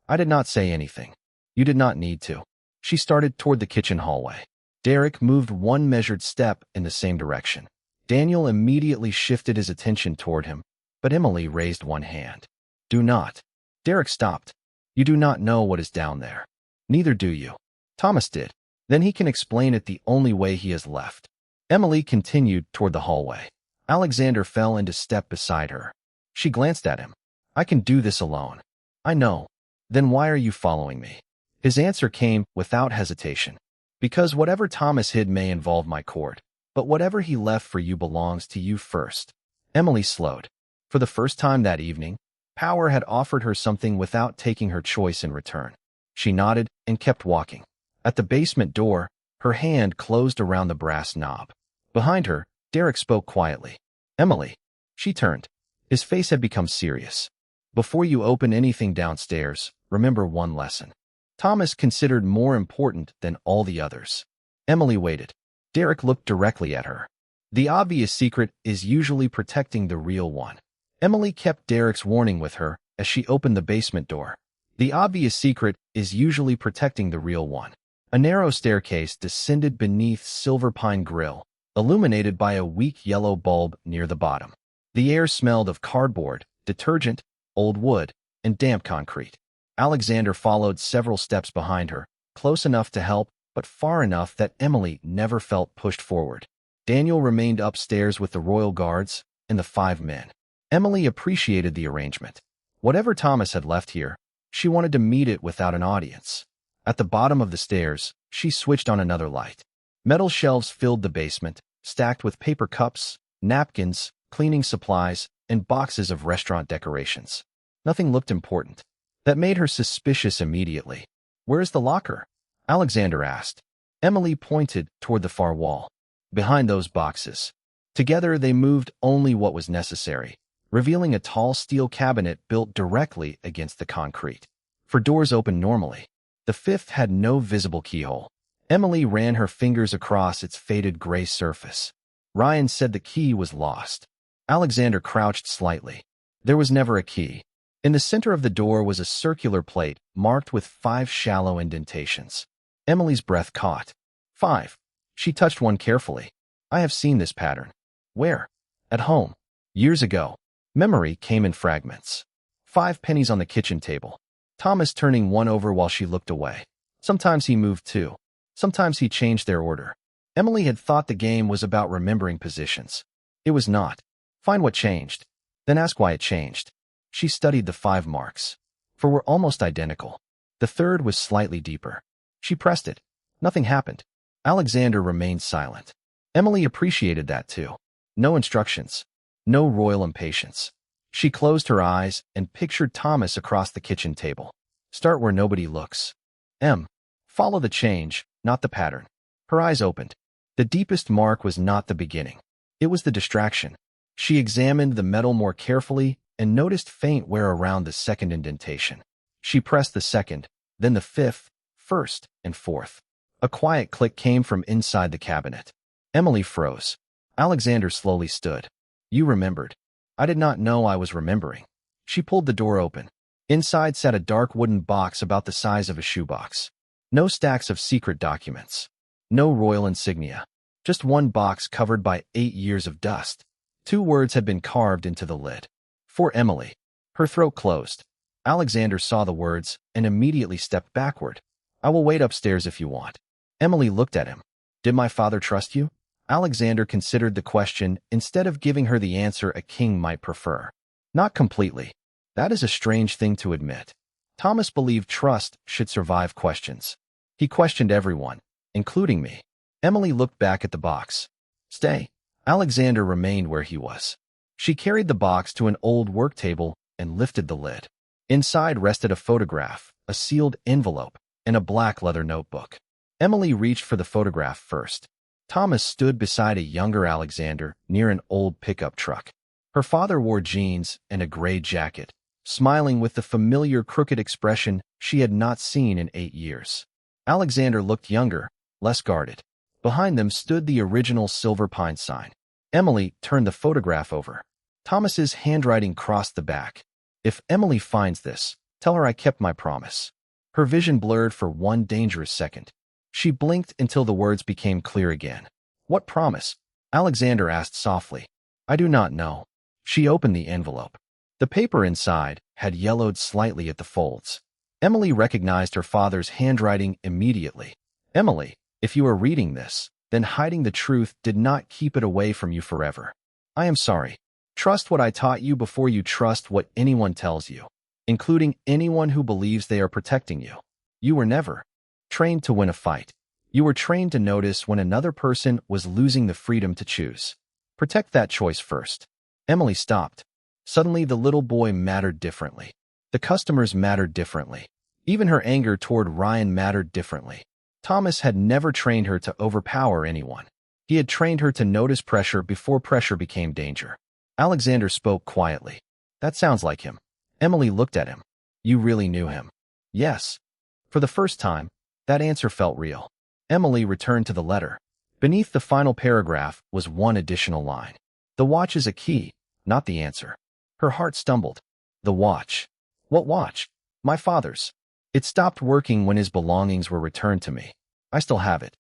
I did not say anything. You did not need to. She started toward the kitchen hallway. Derek moved one measured step in the same direction. Daniel immediately shifted his attention toward him, but Emily raised one hand. Do not. Derek stopped. You do not know what is down there. Neither do you. Thomas did. Then he can explain it the only way he has left. Emily continued toward the hallway. Alexander fell into step beside her. She glanced at him. I can do this alone. I know. Then why are you following me? His answer came without hesitation. Because whatever Thomas hid may involve my court, but whatever he left for you belongs to you first. Emily slowed. For the first time that evening, power had offered her something without taking her choice in return. She nodded and kept walking. At the basement door, her hand closed around the brass knob. Behind her, Derek spoke quietly. Emily. She turned. His face had become serious. Before you open anything downstairs, remember one lesson. Thomas considered more important than all the others. Emily waited. Derek looked directly at her. The obvious secret is usually protecting the real one. Emily kept Derek's warning with her as she opened the basement door. The obvious secret is usually protecting the real one. A narrow staircase descended beneath Silver Pine Grill, illuminated by a weak yellow bulb near the bottom. The air smelled of cardboard, detergent, old wood, and damp concrete. Alexander followed several steps behind her, close enough to help, but far enough that Emily never felt pushed forward. Daniel remained upstairs with the royal guards and the 5 men. Emily appreciated the arrangement. Whatever Thomas had left here, she wanted to meet it without an audience. At the bottom of the stairs, she switched on another light. Metal shelves filled the basement, stacked with paper cups, napkins, cleaning supplies, and boxes of restaurant decorations. Nothing looked important. That made her suspicious immediately. Where is the locker? Alexander asked. Emily pointed toward the far wall. Behind those boxes. Together they moved only what was necessary, revealing a tall steel cabinet built directly against the concrete. For doors opened normally. The 5th had no visible keyhole. Emily ran her fingers across its faded gray surface. Ryan said the key was lost. Alexander crouched slightly. There was never a key. In the center of the door was a circular plate marked with 5 shallow indentations. Emily's breath caught. 5. She touched one carefully. I have seen this pattern. Where? At home. Years ago. Memory came in fragments. 5 pennies on the kitchen table. Thomas turning one over while she looked away. Sometimes he moved 2. Sometimes he changed their order. Emily had thought the game was about remembering positions. It was not. Find what changed. Then ask why it changed. She studied the 5 marks. 4 were almost identical. The 3rd was slightly deeper. She pressed it. Nothing happened. Alexander remained silent. Emily appreciated that too. No instructions. No royal impatience. She closed her eyes and pictured Thomas across the kitchen table. Start where nobody looks. Follow the change, not the pattern. Her eyes opened. The deepest mark was not the beginning. It was the distraction. She examined the metal more carefully and noticed faint wear around the 2nd indentation. She pressed the 2nd, then the 5th, 1st, and 4th. A quiet click came from inside the cabinet. Emily froze. Alexander slowly stood. You remembered. I did not know I was remembering. She pulled the door open. Inside sat a dark wooden box about the size of a shoebox. No stacks of secret documents. No royal insignia. Just one box covered by 8 years of dust. 2 words had been carved into the lid. For Emily. Her throat closed. Alexander saw the words and immediately stepped backward. I will wait upstairs if you want. Emily looked at him. Did my father trust you? Alexander considered the question instead of giving her the answer a king might prefer. Not completely. That is a strange thing to admit. Thomas believed trust should survive questions. He questioned everyone, including me. Emily looked back at the box. Stay. Alexander remained where he was. She carried the box to an old work table and lifted the lid. Inside rested a photograph, a sealed envelope, and a black leather notebook. Emily reached for the photograph first. Thomas stood beside a younger Alexander near an old pickup truck. Her father wore jeans and a gray jacket, smiling with the familiar crooked expression she had not seen in 8 years. Alexander looked younger, less guarded. Behind them stood the original Silver Pine sign. Emily turned the photograph over. Thomas's handwriting crossed the back. If Emily finds this, tell her I kept my promise. Her vision blurred for one dangerous second. She blinked until the words became clear again. What promise? Alexander asked softly. I do not know. She opened the envelope. The paper inside had yellowed slightly at the folds. Emily recognized her father's handwriting immediately. Emily, if you are reading this, then hiding the truth did not keep it away from you forever. I am sorry. Trust what I taught you before you trust what anyone tells you, including anyone who believes they are protecting you. You were never trained to win a fight. You were trained to notice when another person was losing the freedom to choose. Protect that choice first. Emily stopped. Suddenly, the little boy mattered differently. The customers mattered differently. Even her anger toward Ryan mattered differently. Thomas had never trained her to overpower anyone. He had trained her to notice pressure before pressure became danger. Alexander spoke quietly. That sounds like him. Emily looked at him. You really knew him? Yes. For the first time, that answer felt real. Emily returned to the letter. Beneath the final paragraph was one additional line. The watch is a key, not the answer. Her heart stumbled. The watch. What watch? My father's. It stopped working when his belongings were returned to me. I still have it.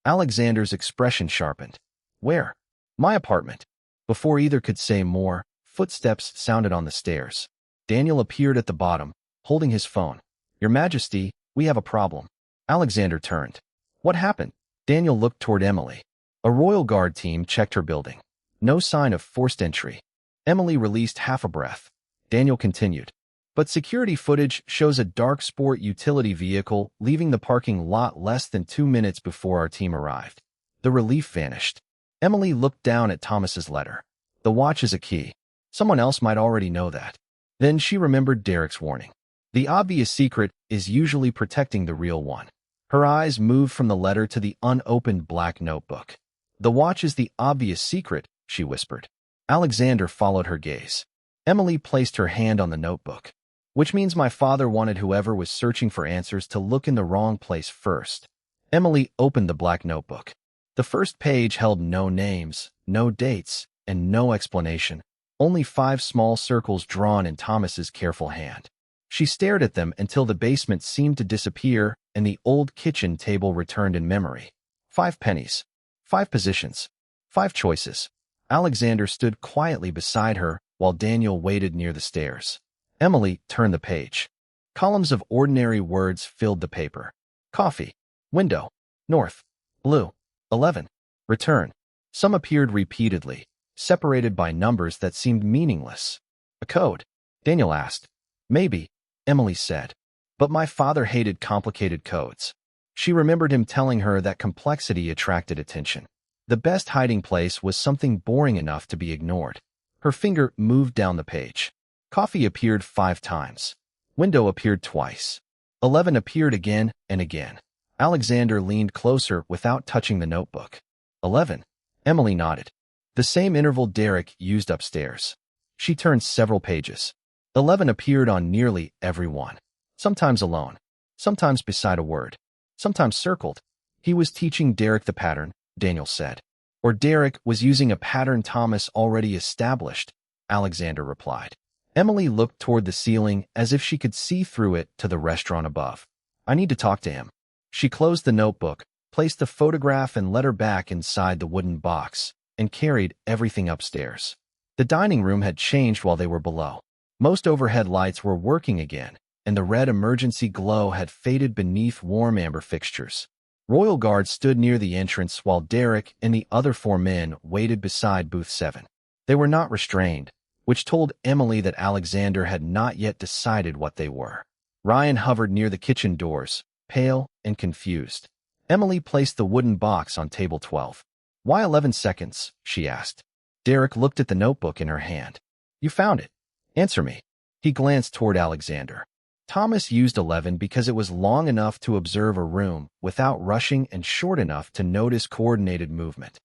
Alexander's expression sharpened. Where? My apartment. Before either could say more, footsteps sounded on the stairs. Daniel appeared at the bottom, holding his phone. Your Majesty, we have a problem. Alexander turned. What happened? Daniel looked toward Emily. A royal guard team checked her building. No sign of forced entry. Emily released half a breath. Daniel continued. But security footage shows a dark sport utility vehicle leaving the parking lot less than 2 minutes before our team arrived. The relief vanished. Emily looked down at Thomas's letter. The watch is a key. Someone else might already know that. Then she remembered Derek's warning. The obvious secret is usually protecting the real one. Her eyes moved from the letter to the unopened black notebook. The watch is the obvious secret, she whispered. Alexander followed her gaze. Emily placed her hand on the notebook. Which means my father wanted whoever was searching for answers to look in the wrong place first. Emily opened the black notebook. The first page held no names, no dates, and no explanation. Only 5 small circles drawn in Thomas's careful hand. She stared at them until the basement seemed to disappear and the old kitchen table returned in memory. 5 pennies. 5 positions. 5 choices. Alexander stood quietly beside her while Daniel waited near the stairs. Emily turned the page. Columns of ordinary words filled the paper. Coffee. Window. North. Blue. 11. Return. Some appeared repeatedly, separated by numbers that seemed meaningless. A code? Daniel asked. Maybe, Emily said. But my father hated complicated codes. She remembered him telling her that complexity attracted attention. The best hiding place was something boring enough to be ignored. Her finger moved down the page. Coffee appeared 5 times. Window appeared twice. 11 appeared again and again. Alexander leaned closer without touching the notebook. 11. Emily nodded. The same interval Derek used upstairs. She turned several pages. 11 appeared on nearly every one. Sometimes alone. Sometimes beside a word. Sometimes circled. He was teaching Derek the pattern, Daniel said. Or Derek was using a pattern Thomas already established, Alexander replied. Emily looked toward the ceiling as if she could see through it to the restaurant above. I need to talk to him. She closed the notebook, placed the photograph and letter back inside the wooden box, and carried everything upstairs. The dining room had changed while they were below. Most overhead lights were working again, and the red emergency glow had faded beneath warm amber fixtures. Royal guards stood near the entrance while Derek and the other 4 men waited beside booth 7. They were not restrained, which told Emily that Alexander had not yet decided what they were. Ryan hovered near the kitchen doors, pale and confused. Emily placed the wooden box on table 12. Why 11 seconds? She asked. Derek looked at the notebook in her hand. You found it. Answer me. He glanced toward Alexander. Thomas used 11 because it was long enough to observe a room without rushing and short enough to notice coordinated movement.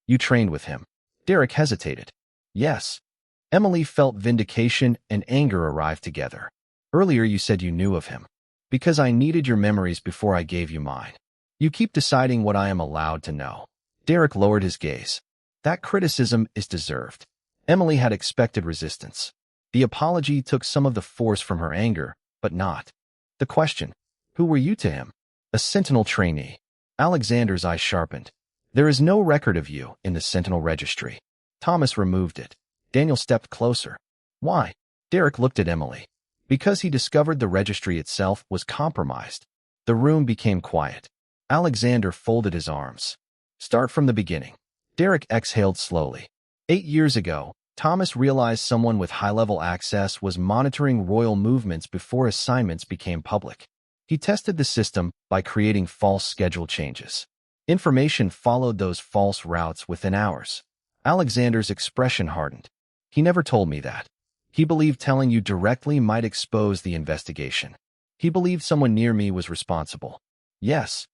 You trained with him. Derek hesitated. Yes. Emily felt vindication and anger arrive together. Earlier you said you knew of him. Because I needed your memories before I gave you mine. You keep deciding what I am allowed to know. Derek lowered his gaze. That criticism is deserved. Emily had expected resistance. The apology took some of the force from her anger, but not the question. Who were you to him? A Sentinel trainee. Alexander's eyes sharpened. There is no record of you in the Sentinel registry. Thomas removed it. Daniel stepped closer. Why? Derek looked at Emily. Because he discovered the registry itself was compromised. The room became quiet. Alexander folded his arms. Start from the beginning. Derek exhaled slowly. 8 years ago, Thomas realized someone with high-level access was monitoring royal movements before assignments became public. He tested the system by creating false schedule changes. Information followed those false routes within hours. Alexander's expression hardened. He never told me that. He believed telling you directly might expose the investigation. He believed someone near me was responsible. Yes.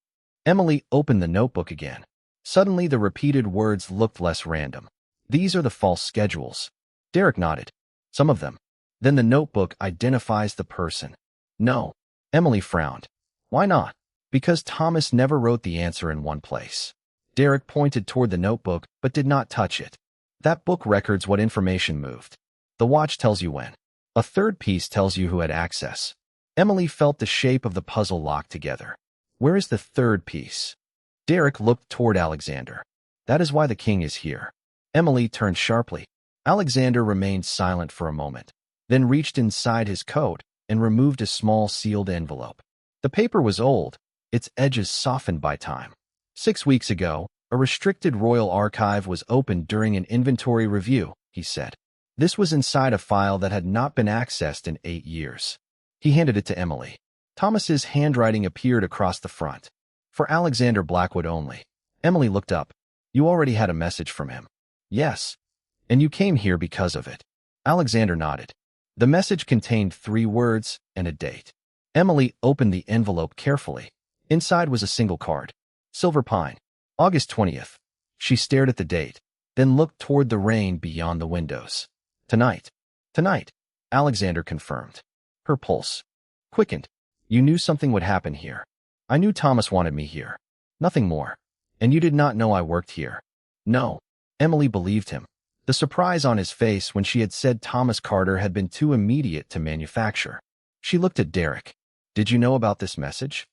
Emily opened the notebook again. Suddenly the repeated words looked less random. These are the false schedules. Derek nodded. Some of them. Then the notebook identifies the person. No. Emily frowned. Why not? Because Thomas never wrote the answer in one place. Derek pointed toward the notebook but did not touch it. That book records what information moved. The watch tells you when. A third piece tells you who had access. Emily felt the shape of the puzzle lock together. Where is the third piece? Derek looked toward Alexander. That is why the king is here. Emily turned sharply. Alexander remained silent for a moment, then reached inside his coat and removed a small sealed envelope. The paper was old, its edges softened by time. 6 weeks ago, a restricted royal archive was opened during an inventory review, he said. This was inside a file that had not been accessed in 8 years. He handed it to Emily. Thomas's handwriting appeared across the front. For Alexander Blackwood only. Emily looked up. You already had a message from him. Yes. And you came here because of it. Alexander nodded. The message contained 3 words and a date. Emily opened the envelope carefully. Inside was a single card. Silver Pine. August 20th. She stared at the date, then looked toward the rain beyond the windows. Tonight. Tonight. Alexander confirmed. Her pulse quickened. You knew something would happen here. I knew Thomas wanted me here. Nothing more. And you did not know I worked here. No. Emily believed him. The surprise on his face when she had said Thomas Carter had been too immediate to manufacture. She looked at Derek. Did you know about this message?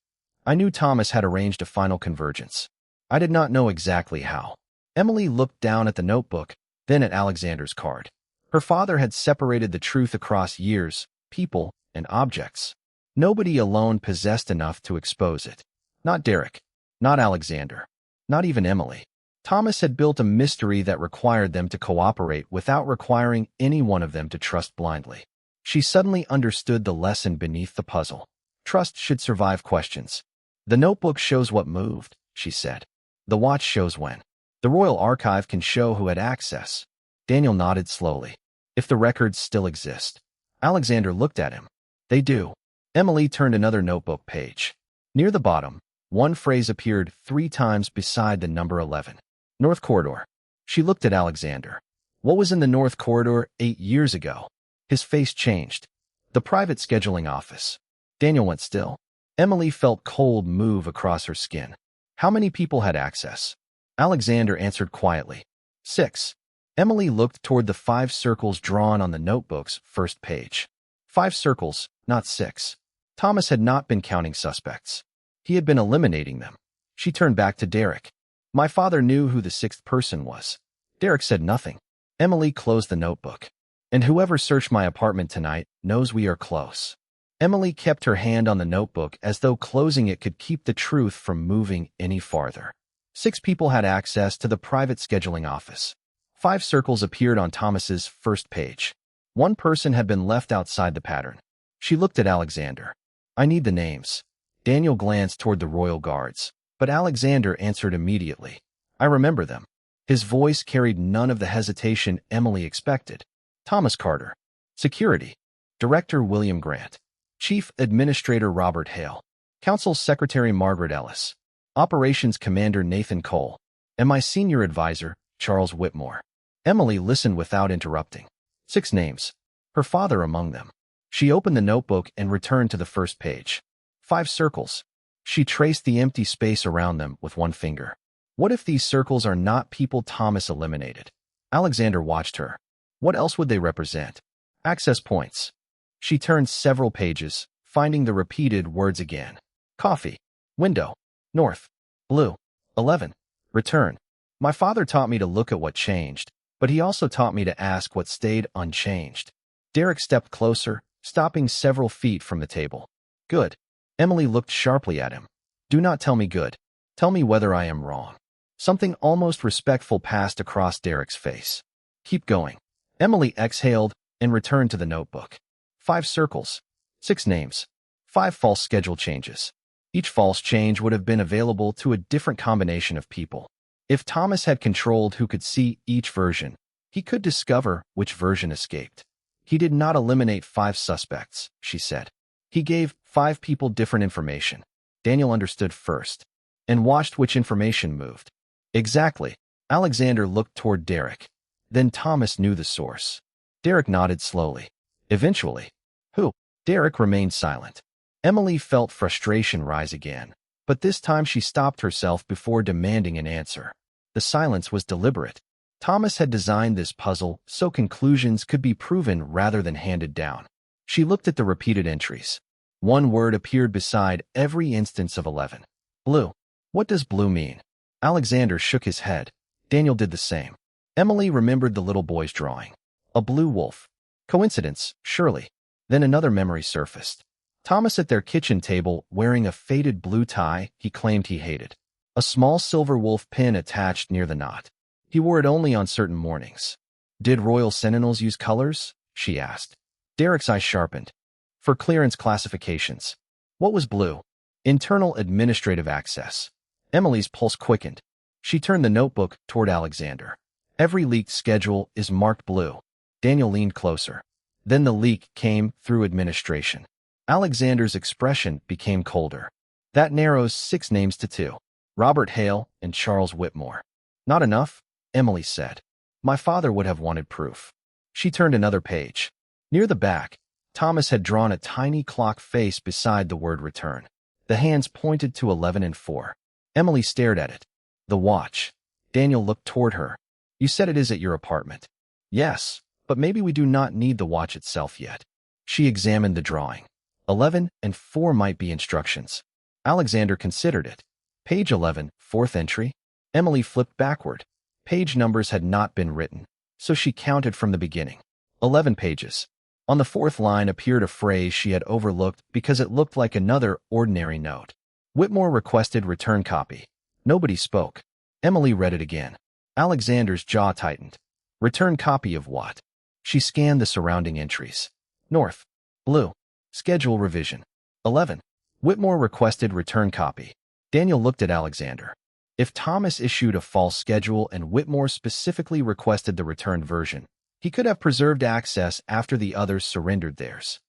I knew Thomas had arranged a final convergence. I did not know exactly how. Emily looked down at the notebook, then at Alexander's card. Her father had separated the truth across years, people, and objects. Nobody alone possessed enough to expose it. Not Derek. Not Alexander. Not even Emily. Thomas had built a mystery that required them to cooperate without requiring any one of them to trust blindly. She suddenly understood the lesson beneath the puzzle. Trust should survive questions. The notebook shows what moved, she said. The watch shows when. The Royal Archive can show who had access. Daniel nodded slowly. If the records still exist. Alexander looked at him. They do. Emily turned another notebook page. Near the bottom, one phrase appeared 3 times beside the number 11. North Corridor. She looked at Alexander. What was in the North Corridor 8 years ago? His face changed. The private scheduling office. Daniel went still. Emily felt cold move across her skin. How many people had access? Alexander answered quietly. 6. Emily looked toward the 5 circles drawn on the notebook's first page. 5 circles, not 6. Thomas had not been counting suspects. He had been eliminating them. She turned back to Derek. My father knew who the 6th person was. Derek said nothing. Emily closed the notebook. And whoever searched my apartment tonight knows we are close. Emily kept her hand on the notebook as though closing it could keep the truth from moving any farther. 6 people had access to the private scheduling office. 5 circles appeared on Thomas's first page. 1 person had been left outside the pattern. She looked at Alexander. I need the names. Daniel glanced toward the royal guards, but Alexander answered immediately. I remember them. His voice carried none of the hesitation Emily expected. Thomas Carter. Security. Director William Grant. Chief Administrator Robert Hale. Council Secretary Margaret Ellis. Operations Commander Nathan Cole. And my senior advisor, Charles Whitmore. Emily listened without interrupting. 6 names. Her father among them. She opened the notebook and returned to the first page. 5 circles. She traced the empty space around them with one finger. What if these circles are not people Thomas eliminated? Alexander watched her. What else would they represent? Access points. She turned several pages, finding the repeated words again. Coffee. Window. North. Blue. 11. Return. My father taught me to look at what changed, but he also taught me to ask what stayed unchanged. Derek stepped closer, stopping several feet from the table. Good. Emily looked sharply at him. Do not tell me good. Tell me whether I am wrong. Something almost respectful passed across Derek's face. Keep going. Emily exhaled and returned to the notebook. 5 circles. 6 names. 5 false schedule changes. Each false change would have been available to a different combination of people. If Thomas had controlled who could see each version, he could discover which version escaped. He did not eliminate 5 suspects, she said. He gave 5 people different information. Daniel understood first, and watched which information moved. Exactly. Alexander looked toward Derek. Then Thomas knew the source. Derek nodded slowly. Eventually. Who? Derek remained silent. Emily felt frustration rise again, but this time she stopped herself before demanding an answer. The silence was deliberate. Thomas had designed this puzzle so conclusions could be proven rather than handed down. She looked at the repeated entries. One word appeared beside every instance of 11. Blue. What does blue mean? Alexander shook his head. Daniel did the same. Emily remembered the little boy's drawing. A blue wolf. Coincidence, surely. Then another memory surfaced. Thomas at their kitchen table wearing a faded blue tie he claimed he hated. A small silver wolf pin attached near the knot. He wore it only on certain mornings. Did Royal Sentinels use colors? She asked. Derek's eye sharpened. For clearance classifications. What was blue? Internal administrative access. Emily's pulse quickened. She turned the notebook toward Alexander. Every leaked schedule is marked blue. Daniel leaned closer. Then the leak came through administration. Alexander's expression became colder. That narrows 6 names to 2. Robert Hale and Charles Whitmore. Not enough, Emily said. My father would have wanted proof. She turned another page. Near the back, Thomas had drawn a tiny clock face beside the word return. The hands pointed to 11 and 4. Emily stared at it. The watch. Daniel looked toward her. You said it is at your apartment. Yes, but maybe we do not need the watch itself yet. She examined the drawing. 11 and 4 might be instructions. Alexander considered it. Page 11, 4th entry. Emily flipped backward. Page numbers had not been written, so she counted from the beginning. 11 pages. On the 4th line appeared a phrase she had overlooked because it looked like another ordinary note. Whitmore requested return copy. Nobody spoke. Emily read it again. Alexander's jaw tightened. Return copy of what? She scanned the surrounding entries. North. Blue. Schedule revision. 11. Whitmore requested return copy. Daniel looked at Alexander. If Thomas issued a false schedule and Whitmore specifically requested the returned version, he could have preserved access after the others surrendered theirs.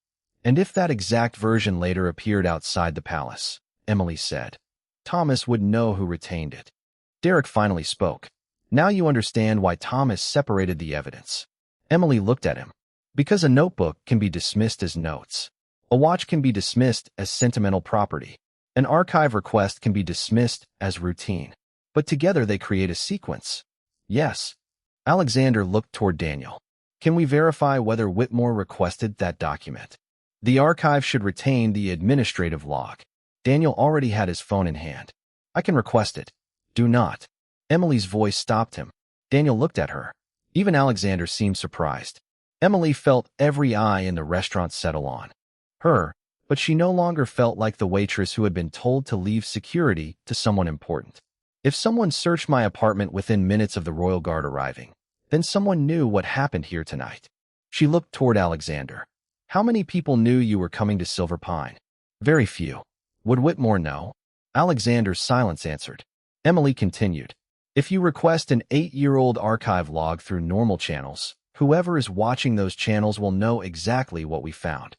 And if that exact version later appeared outside the palace, Emily said, Thomas would know who retained it. Derek finally spoke. Now you understand why Thomas separated the evidence. Emily looked at him. Because a notebook can be dismissed as notes. A watch can be dismissed as sentimental property. An archive request can be dismissed as routine. But together they create a sequence. Yes. Alexander looked toward Daniel. Can we verify whether Whitmore requested that document? The archive should retain the administrative log. Daniel already had his phone in hand. I can request it. Do not. Emily's voice stopped him. Daniel looked at her. Even Alexander seemed surprised. Emily felt every eye in the restaurant settle on her, but she no longer felt like the waitress who had been told to leave security to someone important. If someone searched my apartment within minutes of the Royal Guard arriving, then someone knew what happened here tonight. She looked toward Alexander. How many people knew you were coming to Silver Pine? Very few. Would Whitmore know? Alexander's silence answered. Emily continued. If you request an 8-year-old archive log through normal channels, whoever is watching those channels will know exactly what we found.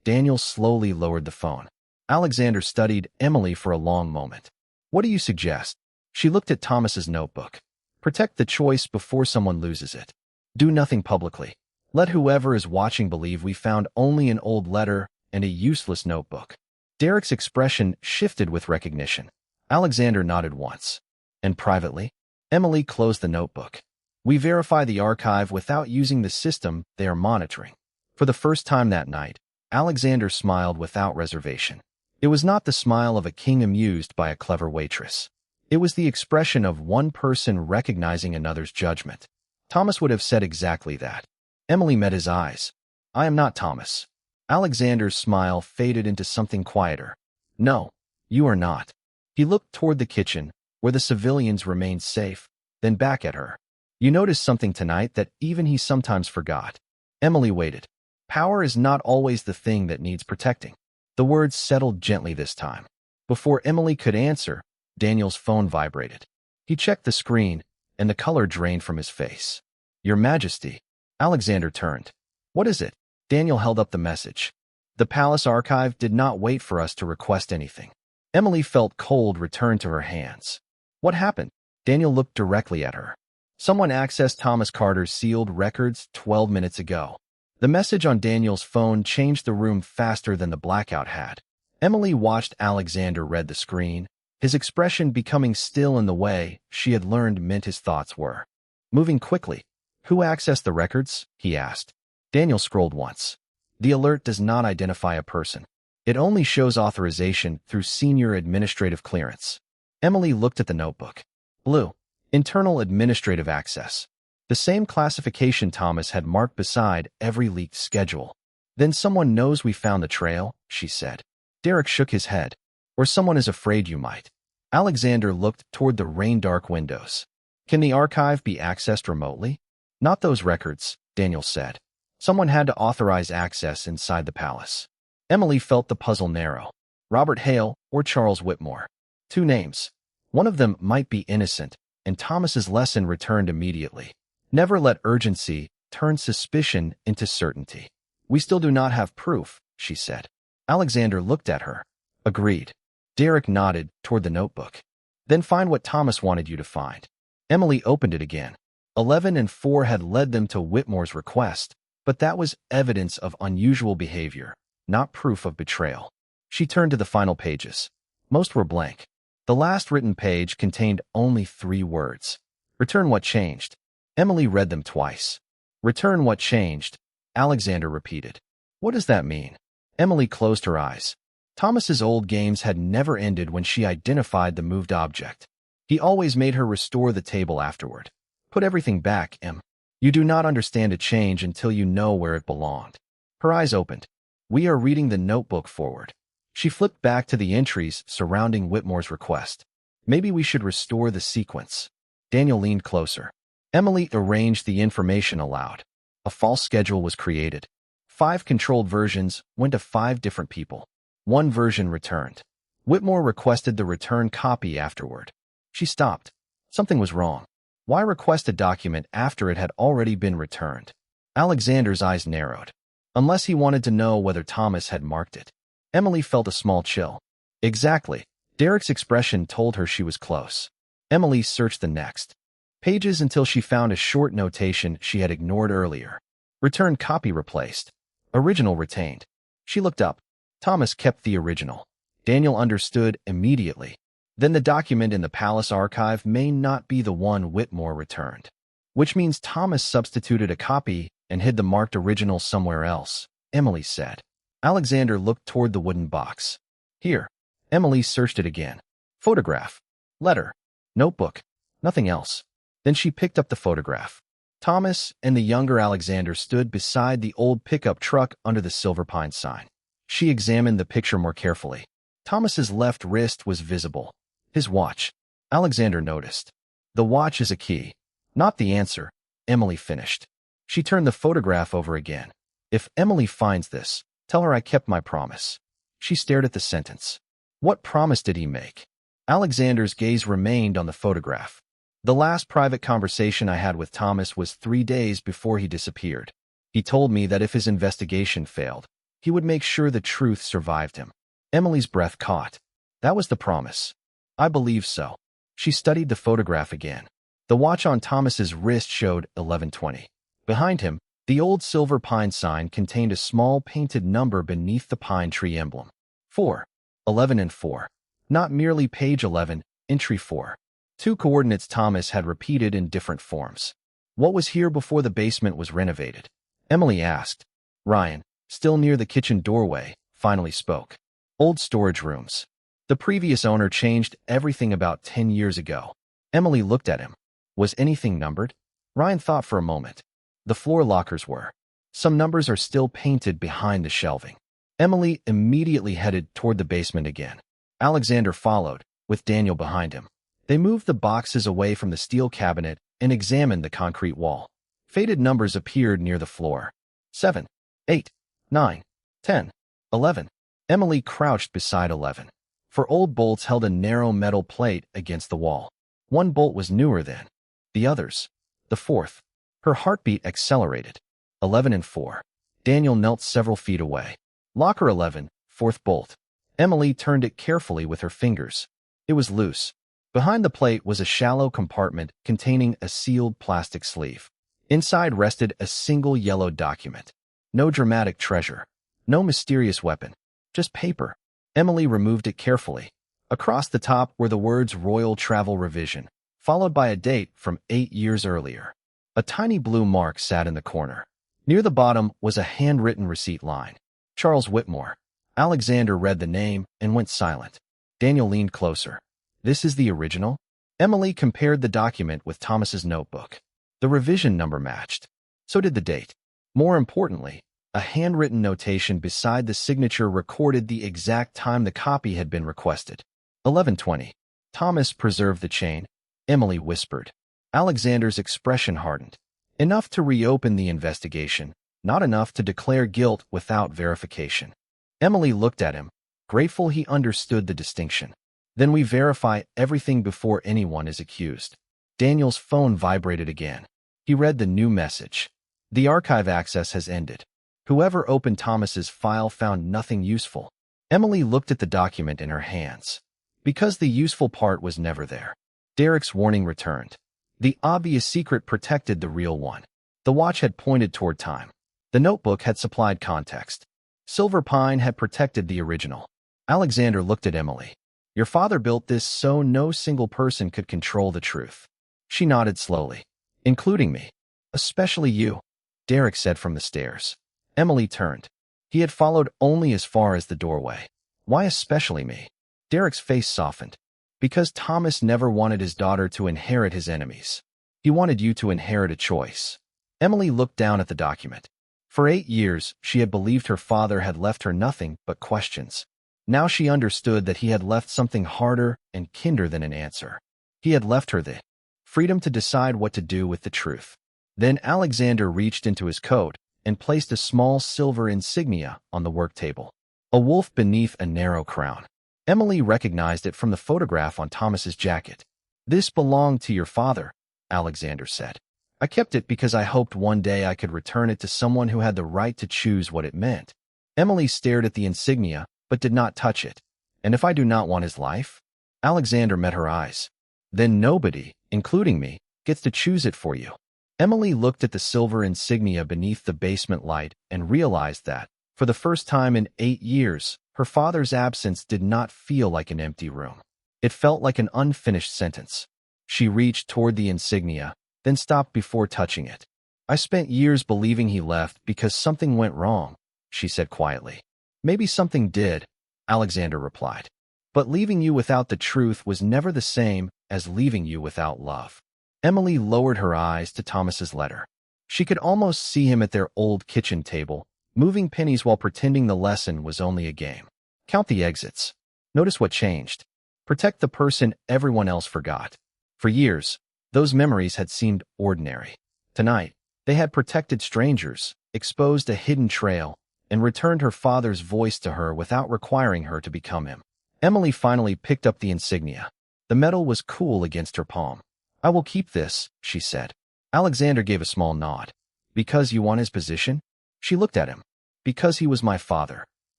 Daniel slowly lowered the phone. Alexander studied Emily for a long moment. What do you suggest? She looked at Thomas's notebook. Protect the choice before someone loses it. Do nothing publicly. Let whoever is watching believe we found only an old letter and a useless notebook. Derek's expression shifted with recognition. Alexander nodded once. And privately, Emily closed the notebook. We verify the archive without using the system they are monitoring. For the first time that night, Alexander smiled without reservation. It was not the smile of a king amused by a clever waitress. It was the expression of one person recognizing another's judgment. Thomas would have said exactly that. Emily met his eyes. I am not Thomas. Alexander's smile faded into something quieter. No, you are not. He looked toward the kitchen, where the civilians remained safe, then back at her. You noticed something tonight that even he sometimes forgot. Emily waited. Power is not always the thing that needs protecting. The words settled gently this time. Before Emily could answer, Daniel's phone vibrated. He checked the screen, and the color drained from his face. Your Majesty. Alexander turned. What is it? Daniel held up the message. The palace archive did not wait for us to request anything. Emily felt cold return to her hands. What happened? Daniel looked directly at her. Someone accessed Thomas Carter's sealed records 12 minutes ago. The message on Daniel's phone changed the room faster than the blackout had. Emily watched Alexander read the screen, his expression becoming still in the way she had learned meant his thoughts were. Moving quickly. Who accessed the records? He asked. Daniel scrolled once. The alert does not identify a person. It only shows authorization through senior administrative clearance. Emily looked at the notebook. Blue. Internal administrative access. The same classification Thomas had marked beside every leaked schedule. Then someone knows we found the trail, she said. Derek shook his head. Or someone is afraid you might. Alexander looked toward the rain-dark windows. Can the archive be accessed remotely? Not those records, Daniel said. Someone had to authorize access inside the palace. Emily felt the puzzle narrow. Robert Hale or Charles Whitmore. Two names. One of them might be innocent, and Thomas's lesson returned immediately. Never let urgency turn suspicion into certainty. We still do not have proof, she said. Alexander looked at her. Agreed. Derek nodded toward the notebook. Then find what Thomas wanted you to find. Emily opened it again. 11 and 4 had led them to Whitmore's request, but that was evidence of unusual behavior, not proof of betrayal. She turned to the final pages. Most were blank. The last written page contained only 3 words. Return what changed. Emily read them twice. Return what changed, Alexander repeated. What does that mean? Emily closed her eyes. Thomas's old games had never ended when she identified the moved object. He always made her restore the table afterward. Put everything back, Em. You do not understand a change until you know where it belonged. Her eyes opened. We are reading the notebook forward. She flipped back to the entries surrounding Whitmore's request. Maybe we should restore the sequence. Daniel leaned closer. Emily arranged the information aloud. A false schedule was created. 5 controlled versions went to 5 different people. 1 version returned. Whitmore requested the return copy afterward. She stopped. Something was wrong. Why request a document after it had already been returned? Alexander's eyes narrowed. Unless he wanted to know whether Thomas had marked it. Emily felt a small chill. Exactly. Derek's expression told her she was close. Emily searched the next pages until she found a short notation she had ignored earlier. Return copy replaced. Original retained. She looked up. Thomas kept the original. Daniel understood immediately. Then the document in the palace archive may not be the one Whitmore returned. Which means Thomas substituted a copy and hid the marked original somewhere else, Emily said. Alexander looked toward the wooden box. Here. Emily searched it again. Photograph. Letter. Notebook. Nothing else. Then she picked up the photograph. Thomas and the younger Alexander stood beside the old pickup truck under the Silver Pine sign. She examined the picture more carefully. Thomas's left wrist was visible. His watch. Alexander noticed. The watch is a key. Not the answer, Emily finished. She turned the photograph over again. If Emily finds this, tell her I kept my promise. She stared at the sentence. What promise did he make? Alexander's gaze remained on the photograph. The last private conversation I had with Thomas was 3 days before he disappeared. He told me that if his investigation failed, he would make sure the truth survived him. Emily's breath caught. That was the promise. I believe so. She studied the photograph again. The watch on Thomas's wrist showed 11:20. Behind him, the old Silver Pine sign contained a small painted number beneath the pine tree emblem. 4. 11 and 4. Not merely page 11, entry 4. Two coordinates Thomas had repeated in different forms. What was here before the basement was renovated? Emily asked. Ryan, still near the kitchen doorway, finally spoke. Old storage rooms. The previous owner changed everything about 10 years ago. Emily looked at him. Was anything numbered? Ryan thought for a moment. The floor lockers were. Some numbers are still painted behind the shelving. Emily immediately headed toward the basement again. Alexander followed, with Daniel behind him. They moved the boxes away from the steel cabinet and examined the concrete wall. Faded numbers appeared near the floor. 7, 8, 9, 10, 11. Emily crouched beside 11. For old bolts held a narrow metal plate against the wall. One bolt was newer than the others. The fourth. Her heartbeat accelerated. 11 and 4. Daniel knelt several feet away. Locker 11, fourth bolt. Emily turned it carefully with her fingers. It was loose. Behind the plate was a shallow compartment containing a sealed plastic sleeve. Inside rested a single yellow document. No dramatic treasure. No mysterious weapon. Just paper. Emily removed it carefully. Across the top were the words Royal Travel Revision, followed by a date from 8 years earlier. A tiny blue mark sat in the corner. Near the bottom was a handwritten receipt line. Charles Whitmore. Alexander read the name and went silent. Daniel leaned closer. This is the original? Emily compared the document with Thomas's notebook. The revision number matched. So did the date. More importantly, a handwritten notation beside the signature recorded the exact time the copy had been requested. 11:20. Thomas preserved the chain, Emily whispered. Alexander's expression hardened. Enough to reopen the investigation, not enough to declare guilt without verification. Emily looked at him, grateful he understood the distinction. Then we verify everything before anyone is accused. Daniel's phone vibrated again. He read the new message. The archive access has ended. Whoever opened Thomas's file found nothing useful. Emily looked at the document in her hands. Because the useful part was never there. Derek's warning returned. The obvious secret protected the real one. The watch had pointed toward time. The notebook had supplied context. Silver Pine had protected the original. Alexander looked at Emily. Your father built this so no single person could control the truth. She nodded slowly. Including me. Especially you, Derek said from the stairs. Emily turned. He had followed only as far as the doorway. Why especially me? Derek's face softened. Because Thomas never wanted his daughter to inherit his enemies. He wanted you to inherit a choice. Emily looked down at the document. For 8 years, she had believed her father had left her nothing but questions. Now she understood that he had left something harder and kinder than an answer. He had left her the freedom to decide what to do with the truth. Then Alexander reached into his coat and placed a small silver insignia on the work table. A wolf beneath a narrow crown. Emily recognized it from the photograph on Thomas's jacket. This belonged to your father, Alexander said. I kept it because I hoped one day I could return it to someone who had the right to choose what it meant. Emily stared at the insignia, but did not touch it. And if I do not want his life? Alexander met her eyes. Then nobody, including me, gets to choose it for you. Emily looked at the silver insignia beneath the basement light and realized that, for the first time in 8 years, her father's absence did not feel like an empty room. It felt like an unfinished sentence. She reached toward the insignia, then stopped before touching it. I spent years believing he left because something went wrong, she said quietly. Maybe something did, Alexander replied. But leaving you without the truth was never the same as leaving you without love. Emily lowered her eyes to Thomas's letter. She could almost see him at their old kitchen table, moving pennies while pretending the lesson was only a game. Count the exits. Notice what changed. Protect the person everyone else forgot. For years, those memories had seemed ordinary. Tonight, they had protected strangers, exposed a hidden trail, and returned her father's voice to her without requiring her to become him. Emily finally picked up the insignia. The metal was cool against her palm. I will keep this, she said. Alexander gave a small nod. Because you want his position? She looked at him. Because he was my father.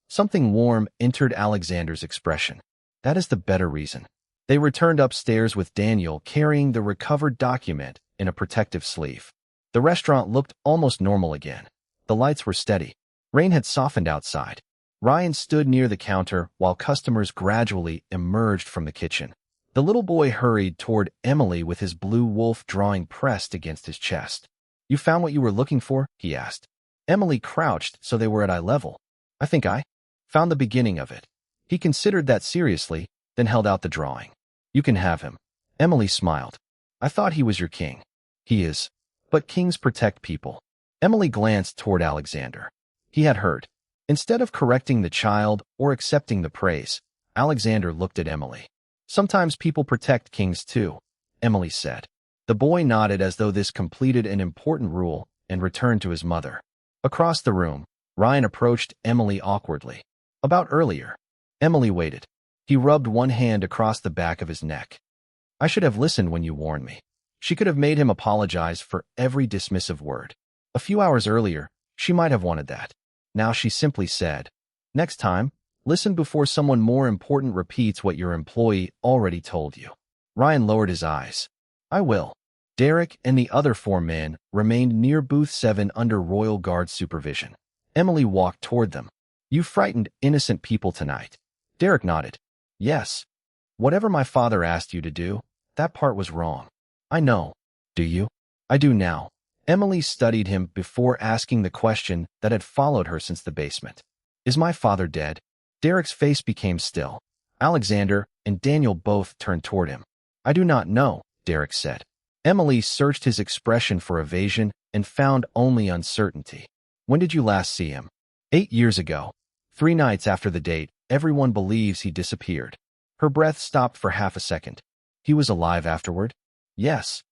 Something warm entered Alexander's expression. That is the better reason. They returned upstairs with Daniel carrying the recovered document in a protective sleeve. The restaurant looked almost normal again. The lights were steady. Rain had softened outside. Ryan stood near the counter while customers gradually emerged from the kitchen. The little boy hurried toward Emily with his blue wolf drawing pressed against his chest. "You found what you were looking for?" he asked. Emily crouched so they were at eye level. "I think I found the beginning of it." He considered that seriously, then held out the drawing. "You can have him." Emily smiled. "I thought he was your king." "He is. But kings protect people." Emily glanced toward Alexander. He had heard. Instead of correcting the child or accepting the praise, Alexander looked at Emily. "Sometimes people protect kings too," Emily said. The boy nodded as though this completed an important rule and returned to his mother. Across the room, Ryan approached Emily awkwardly. "About earlier." Emily waited. He rubbed one hand across the back of his neck. "I should have listened when you warned me." She could have made him apologize for every dismissive word. A few hours earlier, she might have wanted that. Now she simply said, "Next time, listen before someone more important repeats what your employee already told you." Ryan lowered his eyes. "I will." Derek and the other 4 men remained near Booth 7 under Royal Guard supervision. Emily walked toward them. "You frightened innocent people tonight." Derek nodded. "Yes. Whatever my father asked you to do, that part was wrong." "I know." "Do you?" "I do now." Emily studied him before asking the question that had followed her since the basement. "Is my father dead?" Derek's face became still. Alexander and Daniel both turned toward him. "I do not know," Derek said. Emily searched his expression for evasion and found only uncertainty. "When did you last see him?" 8 years ago. 3 nights after the date, everyone believes he disappeared." Her breath stopped for half a second. "He was alive afterward?" "Yes."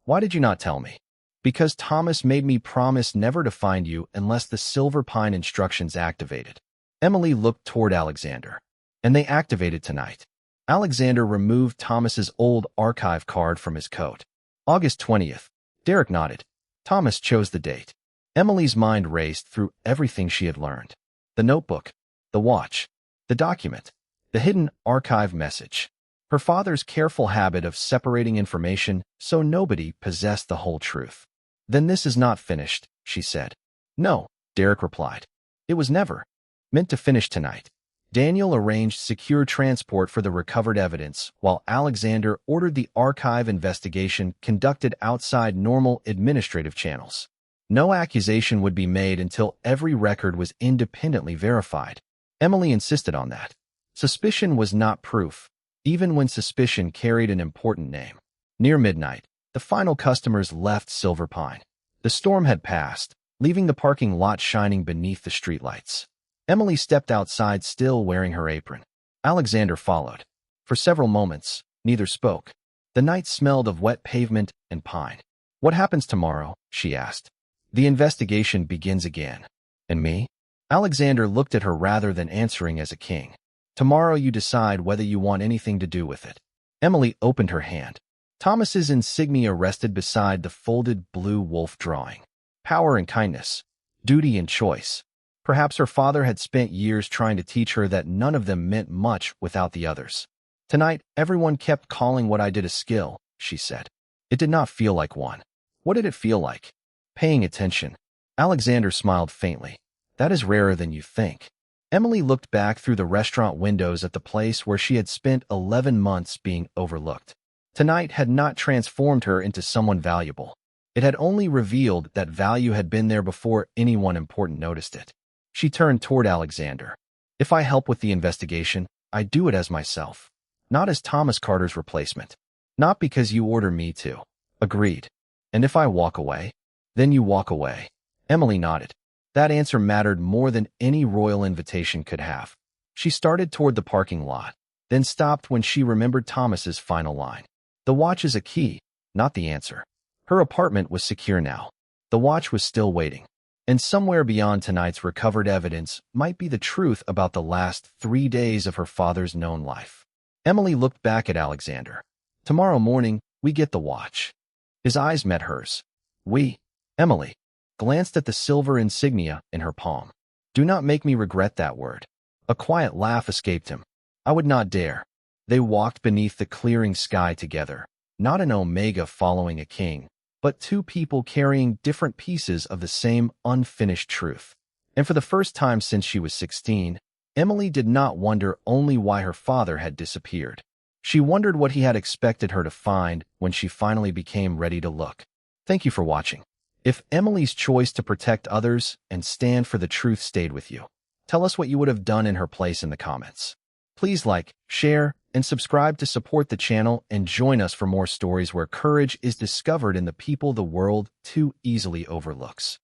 "Why did you not tell me?" "Because Thomas made me promise never to find you unless the Silver Pine instructions activated." Emily looked toward Alexander. "And they activated tonight." Alexander removed Thomas's old archive card from his coat. "August 20th. Derek nodded. Thomas chose the date. Emily's mind raced through everything she had learned. The notebook, the watch, the document, the hidden archive message. Her father's careful habit of separating information so nobody possessed the whole truth. "Then this is not finished," she said. "No," Derek replied. "It was never meant to finish tonight." Daniel arranged secure transport for the recovered evidence, while Alexander ordered the archive investigation conducted outside normal administrative channels. No accusation would be made until every record was independently verified. Emily insisted on that. Suspicion was not proof, even when suspicion carried an important name. Near midnight, the final customers left Silver Pine. The storm had passed, leaving the parking lot shining beneath the streetlights. Emily stepped outside still wearing her apron. Alexander followed. For several moments, neither spoke. The night smelled of wet pavement and pine. "What happens tomorrow?" she asked. "The investigation begins again." "And me?" Alexander looked at her rather than answering as a king. "Tomorrow you decide whether you want anything to do with it." Emily opened her hand. Thomas's insignia rested beside the folded blue wolf drawing. Power and kindness. Duty and choice. Perhaps her father had spent years trying to teach her that none of them meant much without the others. "Tonight, everyone kept calling what I did a skill," she said. "It did not feel like one." "What did it feel like?" "Paying attention." Alexander smiled faintly. "That is rarer than you think." Emily looked back through the restaurant windows at the place where she had spent 11 months being overlooked. Tonight had not transformed her into someone valuable. It had only revealed that value had been there before anyone important noticed it. She turned toward Alexander. "If I help with the investigation, I do it as myself, not as Thomas Carter's replacement. Not because you order me to." "Agreed." "And if I walk away?" "Then you walk away." Emily nodded. That answer mattered more than any royal invitation could have. She started toward the parking lot, then stopped when she remembered Thomas's final line. "The watch is a key, not the answer." Her apartment was secure now. The watch was still waiting. And somewhere beyond tonight's recovered evidence might be the truth about the last 3 days of her father's known life. Emily looked back at Alexander. "Tomorrow morning, we get the watch." His eyes met hers. "We?" Emily glanced at the silver insignia in her palm. "Do not make me regret that word." A quiet laugh escaped him. "I would not dare." They walked beneath the clearing sky together, not an Omega following a king, but 2 people carrying different pieces of the same unfinished truth. And for the first time since she was 16, Emily did not wonder only why her father had disappeared. She wondered what he had expected her to find when she finally became ready to look. Thank you for watching. If Emily's choice to protect others and stand for the truth stayed with you, tell us what you would have done in her place in the comments. Please like, share, and subscribe to support the channel and join us for more stories where courage is discovered in the people the world too easily overlooks.